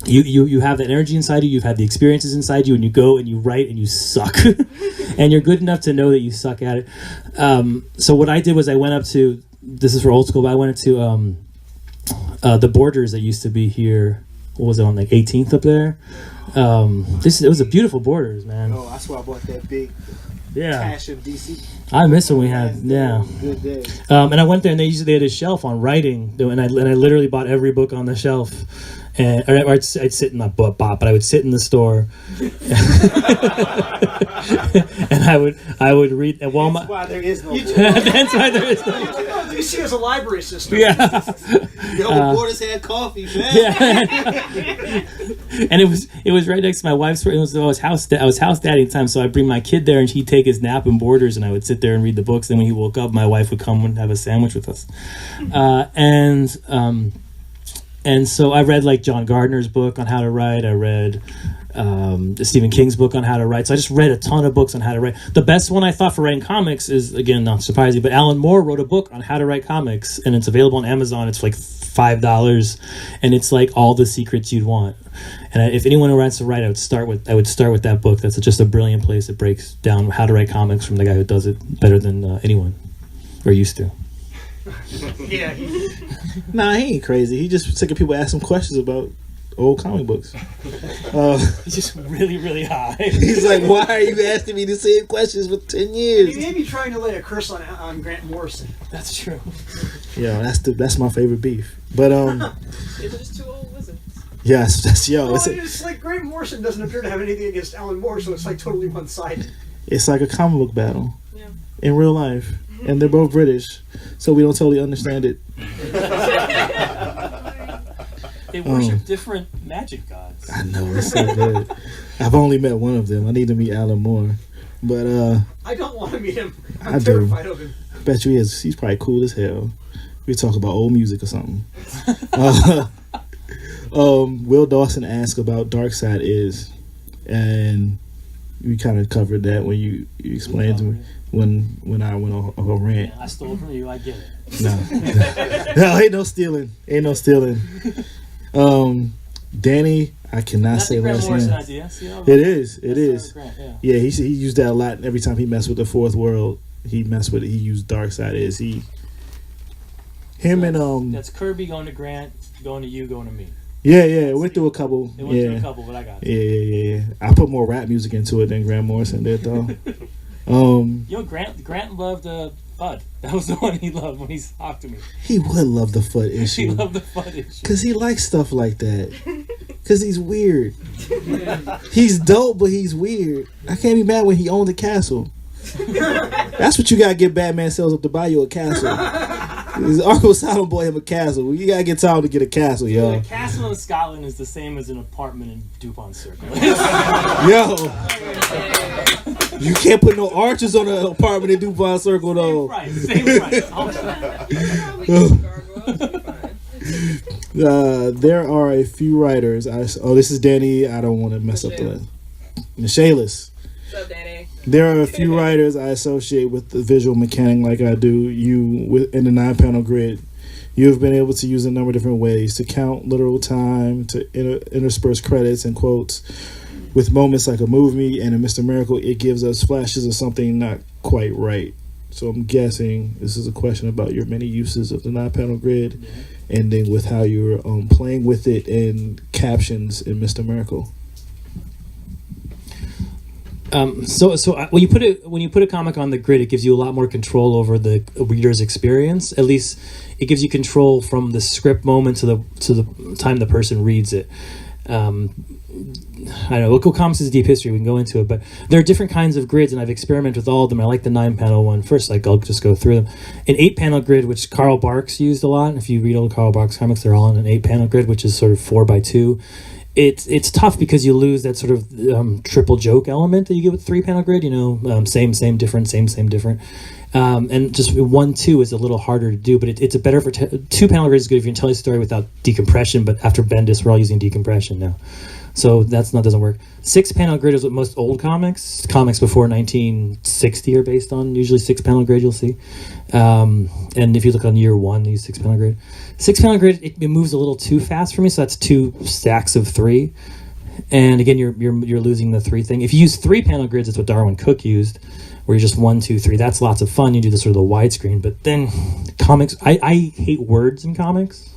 you have that energy inside you, you've had the experiences inside you, and you go and you write and you suck. And you're good enough to know that you suck at it. So what I did was I went up to, this is for old school, but I went up to the Borders that used to be here. What was it, on like 18th up there? It was a beautiful Borders, man. Oh, that's why I bought that big cash in DC. I miss when we had, Good day. and I went there and they had a shelf on writing, and I literally bought every book on the shelf. And or I'd sit in but I would sit in the store, and I would read. And while That's why there is no. that's why there is no. DC has a library system. Yeah. Yo, Borders had coffee, man. Yeah. And it was right next to my wife's. I was house daddy at the time, so I'd bring my kid there, and he'd take his nap in Borders, and I would sit there and read the books. Then when he woke up, my wife would come and have a sandwich with us, And so I read like John Gardner's book on how to write. I read Stephen King's book on how to write. So I just read a ton of books on how to write. The best one I thought for writing comics is, again, not surprising, but Alan Moore wrote a book on how to write comics, and it's available on Amazon. It's like $5, and it's like all the secrets you'd want. And if anyone who wants to write, I would start with that book. That's just a brilliant place that breaks down how to write comics from the guy who does it better than anyone, or used to. Yeah. Nah, he ain't crazy. He just sick of people asking questions about old comic books. He's just really, really high. He's like, why are you asking me the same questions for 10 years? He may be trying to lay a curse on Grant Morrison. That's true. Yo, that's my favorite beef. But They're just 2 old wizards. yes, that's Well, it's like Grant Morrison doesn't appear to have anything against Alan Moore, so it's like totally one-sided. it's like a comic book battle Yeah. in real life, and they're both British, so we don't totally understand it. They worship different magic gods. I know, it's so good. I've only met one of them. I need to meet Alan Moore, but I don't want to meet him. I I'm do. terrified of him. I bet you he's probably cool as hell. We talk about old music or something. Will Dawson asked about Dark Side is, and we kind of covered that when you explained to me when I went on a rant. Yeah, I stole it from you. I get it. No, ain't no stealing. Danny, I cannot That's say the Grant last Morrison name. idea. See how It is. Grant, yeah. Yeah, he used that a lot. And every time he messed with the fourth world, he messed with it. He used Dark Side is. That's Kirby going to Grant, going to you, going to me. Yeah, it went through a couple. It went through a couple, but I got it. Yeah. I put more rap music into it than Grant Morrison did, though. Grant loved FUD. That was the one he loved when he talked to me. He would love the FUD issue. He loved the FUD issue. Because he likes stuff like that. Because he's weird. He's dope, but he's weird. I can't be mad when he owned a castle. That's what you gotta get Batman sells up to buy you a castle. Arkham Asylum bought him a castle. You gotta get Tom to get a castle, yo. A castle in Scotland is the same as an apartment in Dupont Circle. Yo. You can't put no arches on an apartment in Dupont Circle, though. Same price. There are a few writers. This is Danny. I don't want to mess up the list. Michaelis. What's up, Danny? There are a few writers I associate with the visual mechanic like I do. You, in the 9-panel grid, you have been able to use a number of different ways to count literal time, to intersperse credits and quotes. With moments like a movie and a Mr. Miracle, it gives us flashes of something not quite right. So I'm guessing this is a question about your many uses of the 9-panel grid, ending with how you're playing with it and captions in Mr. Miracle. So when you put a comic on the grid, it gives you a lot more control over the reader's experience. At least it gives you control from the script moment to the time the person reads it. I don't know. Local Comics is deep history. We can go into it, but there are different kinds of grids, and I've experimented with all of them. I like the 9-panel one first. I'll just go through them. An 8-panel grid, which Carl Barks used a lot. If you read old Carl Barks comics, they're all on an 8-panel grid, which is sort of 4x2. It's tough because you lose that sort of triple joke element that you get with 3-panel grid. Same, different, same, different. And just 1-2 is a little harder to do, but it's a better for 2-panel grid is good if you can tell a story without decompression. But after Bendis, we're all using decompression now, so doesn't work. 6-panel grid is what most old comics before 1960 are based on. Usually 6-panel grid you'll see, and if you look on year 1, they use 6-panel grid. 6-panel grid it moves a little too fast for me, so that's 2 stacks of 3. And again, you're losing the 3 thing. If you use 3-panel grids, it's what Darwin Cook used, where you're just 1, 2, 3. That's lots of fun. You do the sort of the widescreen, but then comics. I hate words in comics.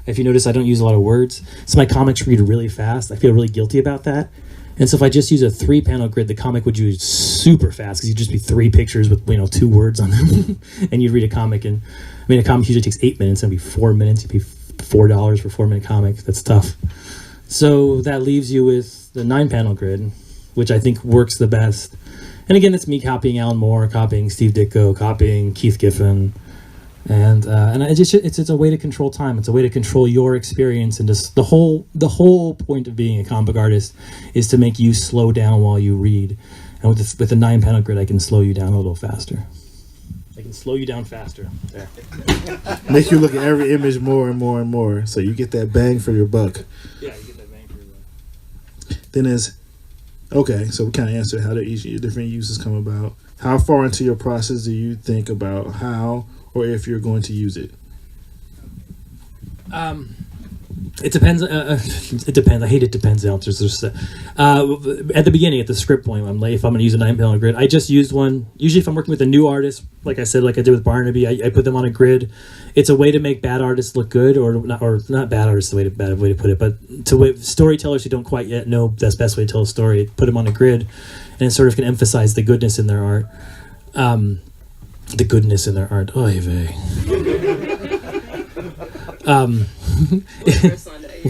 If you notice, I don't use a lot of words, so my comics read really fast. I feel really guilty about that. And so if I just use a 3-panel grid, the comic would use super fast because you'd just be 3 pictures with 2 words on them, and you'd read a comic. And a comic usually takes 8 minutes, and it'd be 4 minutes. You'd pay $4 for a 4-minute comic. That's tough. So that leaves you with the 9-panel grid, which I think works the best. And again, it's me copying Alan Moore, copying Steve Ditko, copying Keith Giffen, and it's a way to control time. It's a way to control your experience, and just the whole point of being a comic book artist is to make you slow down while you read. And with the 9-panel grid, I can slow you down a little faster. I can slow you down faster. There. Make you look at every image more and more and more, so you get that bang for your buck. Yeah, you get that bang for your buck. Then okay, so we kind of answered how each different uses come about. How far into your process do you think about how or if you're going to use it? It depends. It depends. I hate it depends answers. At the beginning, at the script point, if I'm going to use a 9-panel grid, I just used one. Usually, if I'm working with a new artist, like I said, like I did with Barnaby, I put them on a grid. It's a way to make bad artists look good, or not bad artists. Bad way to put it, but storytellers who don't quite yet know that's the best way to tell a story. Put them on a grid, and it sort of can emphasize the goodness in their art. The goodness in their art. Oy vey.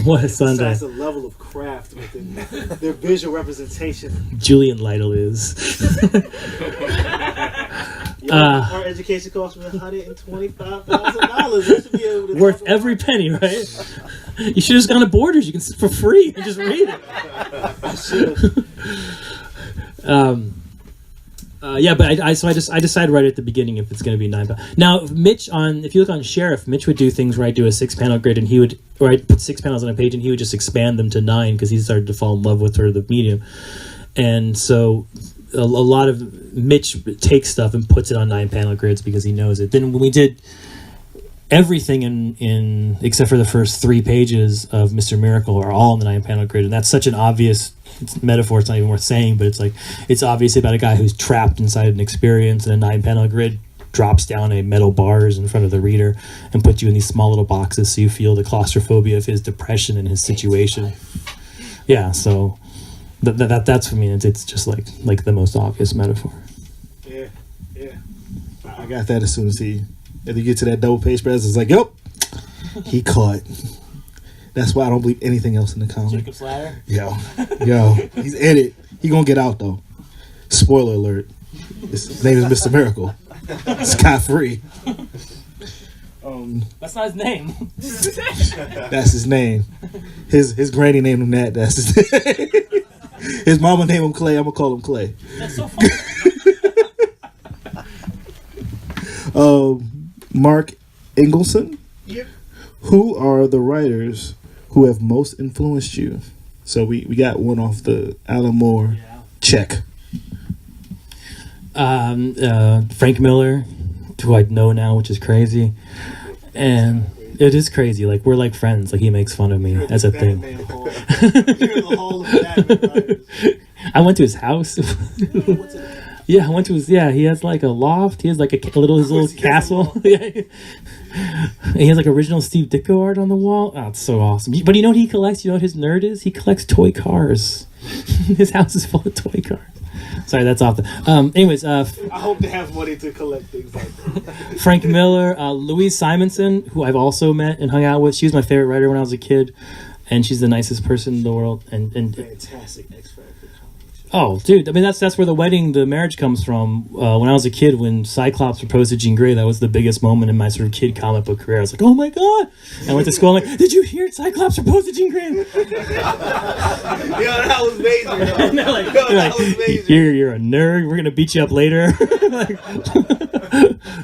What a Sunday. Besides the level of craft within their visual representation. Julian Lytle is. Our education cost me $125,000. I should be able to worth every penny, right? You should have just gone to Borders. You can for free and just read it. I should have. Yeah, but I decided right at the beginning if it's going to be 9 panels. Now, if you look on Sheriff, Mitch would do things where I do a 6-panel grid, and I'd put 6 panels on a page, and he would just expand them to 9 because he started to fall in love with the medium. And so a lot of Mitch takes stuff and puts it on 9-panel grids because he knows it. Then when we did everything in except for the first 3 pages of Mr. Miracle are all on the 9-panel grid, and that's such an obvious metaphor. It's not even worth saying, but it's obviously about a guy who's trapped inside an experience, and a 9-panel grid drops down a metal bars in front of the reader and puts you in these small little boxes so you feel the claustrophobia of his depression and his situation. Yeah, so that's, I mean, it's just like the most obvious metaphor. Yeah. I got that as soon as you get to that double page spread, it's like, yup, he caught. That's why I don't believe anything else in the comic. Jacob's Ladder? Yo, he's in it. He gonna get out though. Spoiler alert. His name is Mr. Miracle. Scot free. That's not his name. That's his name. His granny named him that. That's his name. His mama named him Clay. I'm gonna call him Clay. That's so funny. Mark Engelson. Yep. Who are the writers who have most influenced you? So we got one off the Alan Moore check. Frank Miller, who I know now, which is crazy. And it is crazy. Like, we're like friends. Like, he makes fun of me as a thing. You're the Hall of Batman writers. I went to his house. Yeah, I went to his. Yeah, he has like a loft. He has like his little castle. And he has like original Steve Ditko art on the wall. Oh, it's so awesome. But you know what he collects? You know what his nerd is? He collects toy cars. His house is full of toy cars. Sorry, that's off the. Anyways, I hope they have money to collect things like that. Frank Miller, Louise Simonson, who I've also met and hung out with. She was my favorite writer when I was a kid, and she's the nicest person in the world. And Fantastic X Factor. oh, dude, I mean that's where the marriage comes from. When I was a kid, when Cyclops proposed to Jean Grey, that was the biggest moment in my sort of kid comic book career. I was like, oh my god! And I went to school and like, did you hear Cyclops proposed to Jean Grey? Yo, that was major. And they're like, That was major. you're a nerd. We're gonna beat you up later.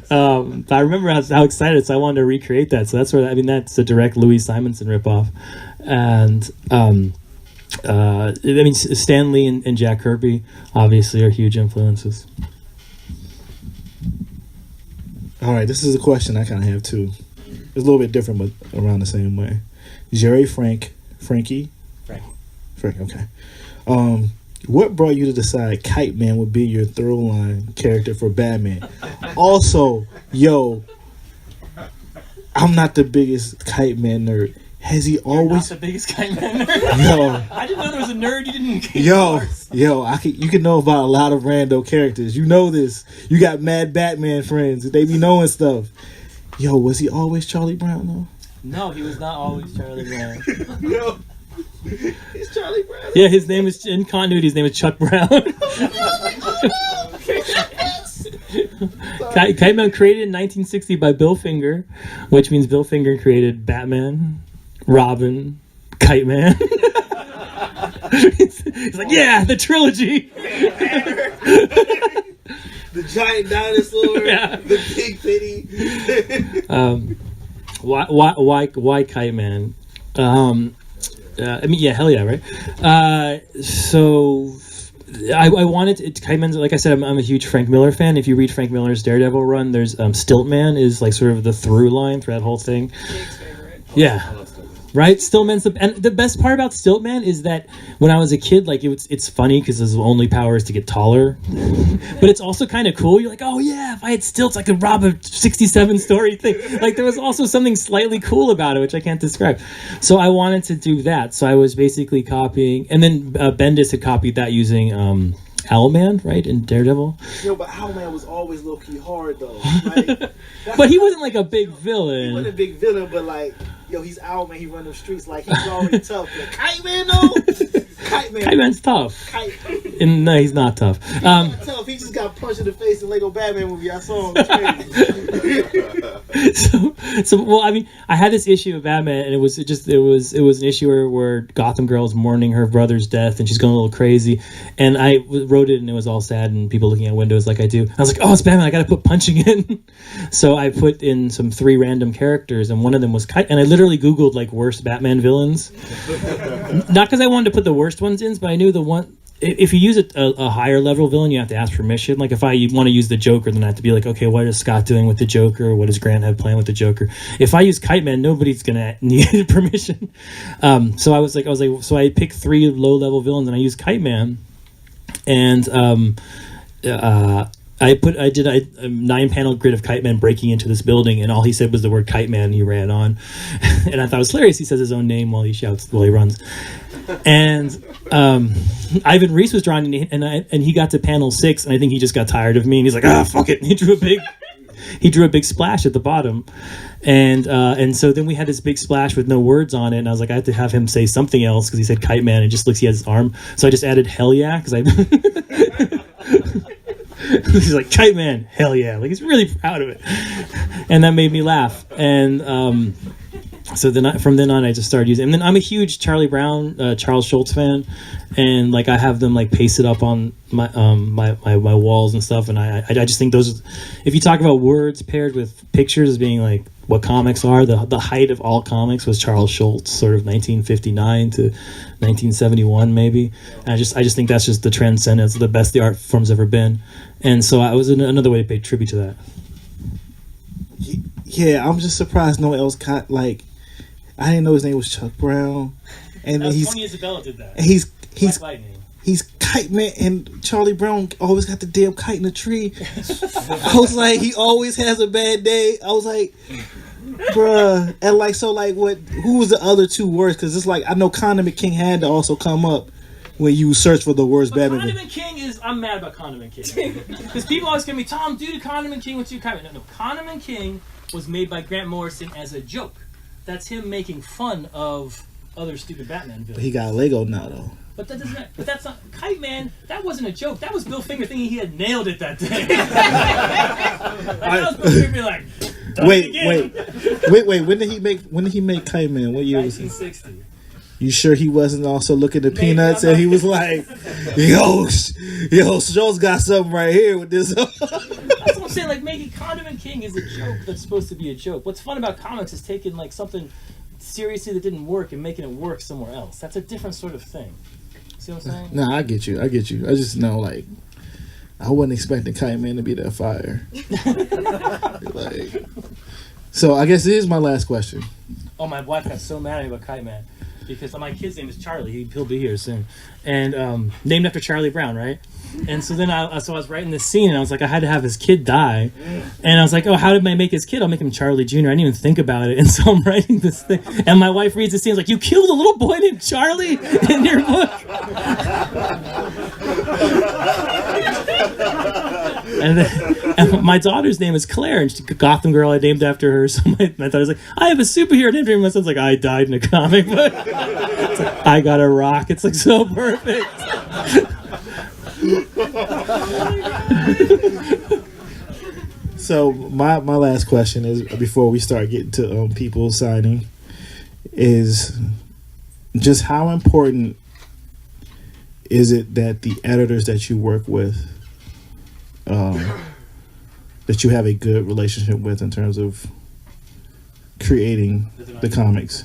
But I remember how excited, so I wanted to recreate that. So that's where that's a direct Louise Simonson ripoff, and I mean, Stan Lee and Jack Kirby obviously are huge influences. All right, this is a question I kind of have too. It's a little bit different, but around the same way. Jerry Frankie? Frank, okay. What brought you to decide Kite Man would be your through line character for Batman? Also, yo, I'm not the biggest Kite Man nerd. Has he always? Not the biggest Kite Man nerd. Yo, I didn't know there was a nerd. You didn't. yo, you can know about a lot of rando characters. You know this. You got mad Batman friends. They be knowing stuff. Yo, was he always Charlie Brown though? No, he was not always Charlie Brown. Yo, it's Charlie Brown. Yeah, his name is in continuity. His name is Chuck Brown. Kite Man created in 1960 by Bill Finger, which means Bill Finger created Batman, Robin, Kite Man. He's like, yeah, the trilogy. The giant dinosaur. Yeah. The big pity. Why Kite Man? I mean, yeah, hell yeah, right? So I wanted it. Kite Man's, like I said, I'm a huge Frank Miller fan. If you read Frank Miller's Daredevil run, there's Stiltman is like sort of the through line through that whole thing. Jake's favorite. Yeah. Right, Stillman's and the best part about Stiltman is that when I was a kid, like it's funny because his only power is to get taller, but it's also kind of cool. You're like, oh yeah, if I had stilts, I could rob a 67 story thing. Like there was also something slightly cool about it, which I can't describe. So I wanted to do that. So I was basically copying, and then Bendis had copied that using Owlman, right, in Daredevil. Yo, but Owlman was always low key hard though. Like, but he wasn't like a big he wasn't a villain. big villain, but like, yo, he's Owlman. He run them streets like he's already tough. But Kite Man though, Kite Man's tough. Kite And no, he's not tough. tough. He just got punched in the face in Lego Batman movie. I saw him. It's crazy. Well, I mean, I had this issue of Batman, and it was an issue where Gotham Girl's mourning her brother's death, and she's going a little crazy. And I wrote it, and it was all sad, and people looking at windows like I do. I was like, oh, it's Batman, I got to put punching in. So I put in some 3 random characters, and one of them was Kite. And I literally Googled like worst Batman villains, not because I wanted to put the worst ones in, but I knew the one. If you use a higher level villain, you have to ask permission. Like if I want to use the Joker, then I have to be like, okay, what is Scott doing with the Joker? What does Grant have planned with the Joker? If I use Kite Man, nobody's gonna need permission. So I was like, so I picked 3 low level villains, and I used Kite Man, and I did a 9-panel grid of Kite Man breaking into this building, and all he said was the word Kite Man, and he ran on. And I thought it was hilarious. He says his own name while he runs. And Ivan Reis was drawing, and he got to panel 6, and I think he just got tired of me, and he's like, fuck it. And he drew a big splash at the bottom, and so then we had this big splash with no words on it, and I was like, I had to have him say something else because he said Kite Man, and it just looks he has his arm, so I just added hell yeah because I. He's like, Kite Man, hell yeah, like he's really proud of it, and that made me laugh, and so then from then on I just started using it. And then I'm a huge Charlie Brown, Charles Schultz fan, and like I have them like pasted up on my my walls and stuff, and I just think those, if you talk about words paired with pictures as being like what comics are, the height of all comics was Charles Schultz, sort of 1959 to 1971 maybe. And I just think that's just the transcendence, the best the art form's ever been, and so I was another way to pay tribute to that. Yeah, I'm just surprised no one else caught, like, I didn't know his name was Chuck Brown, and then Tony Isabella did that. He's Kite Man, and Charlie Brown always got the damn kite in the tree. I was like, he always has a bad day. I was like, bruh, and like, so like, who was the other 2 words? Because it's like, I know Condiment King had to also come up when you search for the words Batman. Condiment King I'm mad about Condiment King because people always give me, Tom, do the Condiment King with 2 Condiment. No, Condiment King was made by Grant Morrison as a joke. That's him making fun of other stupid Batman villains. But he got Lego now, though. But that's not Kite Man. That wasn't a joke. That was Bill Finger thinking he had nailed it that day. That was Bill Finger being like, wait. When did he make Kite Man? What year was it? 1960. You sure he wasn't also looking at Peanuts and he was like, yo, Schultz got something right here with this. That's what I'm saying. Like, making Condiment King is a joke that's supposed to be a joke. What's fun about comics is taking like something seriously that didn't work and making it work somewhere else. That's a different sort of thing. See what I'm saying? Nah, I get you. I just know, like, I wasn't expecting Kite Man to be that fire. Like, so I guess this is my last question. Oh, my wife got so mad at me about Kite Man because my kid's name is Charlie. He'll be here soon, and named after Charlie Brown, right? And so then I was writing this scene, and I was like, I had to have his kid die, and I was like, oh, how did I make his kid? I'll make him Charlie Jr. I didn't even think about it, and so I'm writing this thing, and my wife reads the scene, like, you killed a little boy named Charlie in your book. And my daughter's name is Claire, and she's a Gotham Girl I named after her. So my daughter's like, I have a superhero named after me. My son's like, I died in a comic book. It's like, I got a rock. It's like so perfect. So my last question is, before we start getting to people signing, is just how important is it that the editors that you work with, that you have a good relationship with in terms of creating the comics?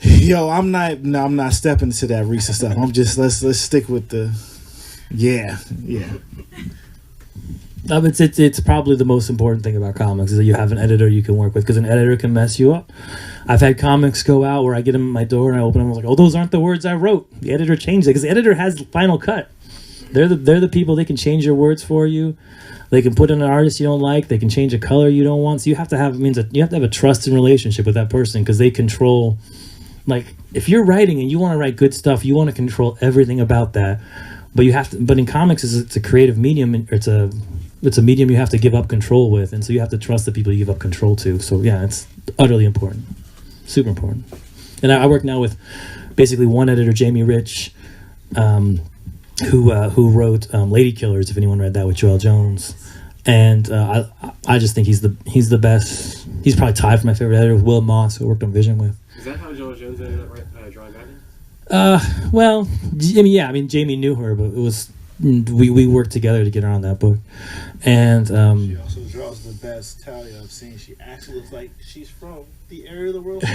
Yo, I'm not stepping to that recent stuff. I'm just let's stick with the yeah. It's probably the most important thing about comics is that you have an editor you can work with, because an editor can mess you up. I've had comics go out where I get them at my door and I open them, I was like, oh, those aren't the words I wrote. The editor changed it, because the editor has the final cut. They're the people. They can change your words for you. They can put in an artist you don't like. They can change a color you don't want. So you have to have a trusted relationship with that person, because they control. Like, if you're writing and you want to write good stuff, you want to control everything about that. But you have to. But in comics, it's a creative medium. It's a medium you have to give up control with, and so you have to trust the people you give up control to. So yeah, it's utterly important, super important. And I work now with basically one editor, Jamie Rich, who wrote Lady Killers, if anyone read that, with Joelle Jones. and I just think he's the best. He's probably tied for my favorite editor with Will Moss, who I worked on Vision with. Is that how Joel Jones ended up drawing Batman? Well, I mean, Jamie knew her, but it was we worked together to get her on that book, and She also draws the best Talia I've seen. She actually looks like she's from the area of the world. I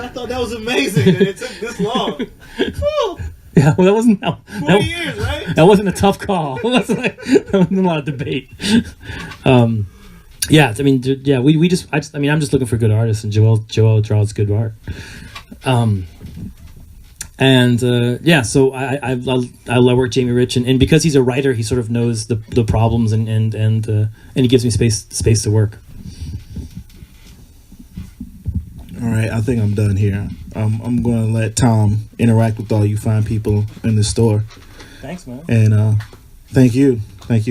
thought that was amazing that it took this long. Whew. yeah, well, that wasn't 40 years, right? that wasn't a tough call. That wasn't a lot of debate. Yeah, I mean, yeah, I'm just looking for good artists, and Joel draws good art. So I work Jamie Rich, and because he's a writer, he sort of knows the problems, and he gives me space to work. All right, I think I'm done here. I'm going to let Tom interact with all you fine people in the store. Thanks, man. And thank you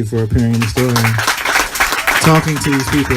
for appearing in the store and talking to these people.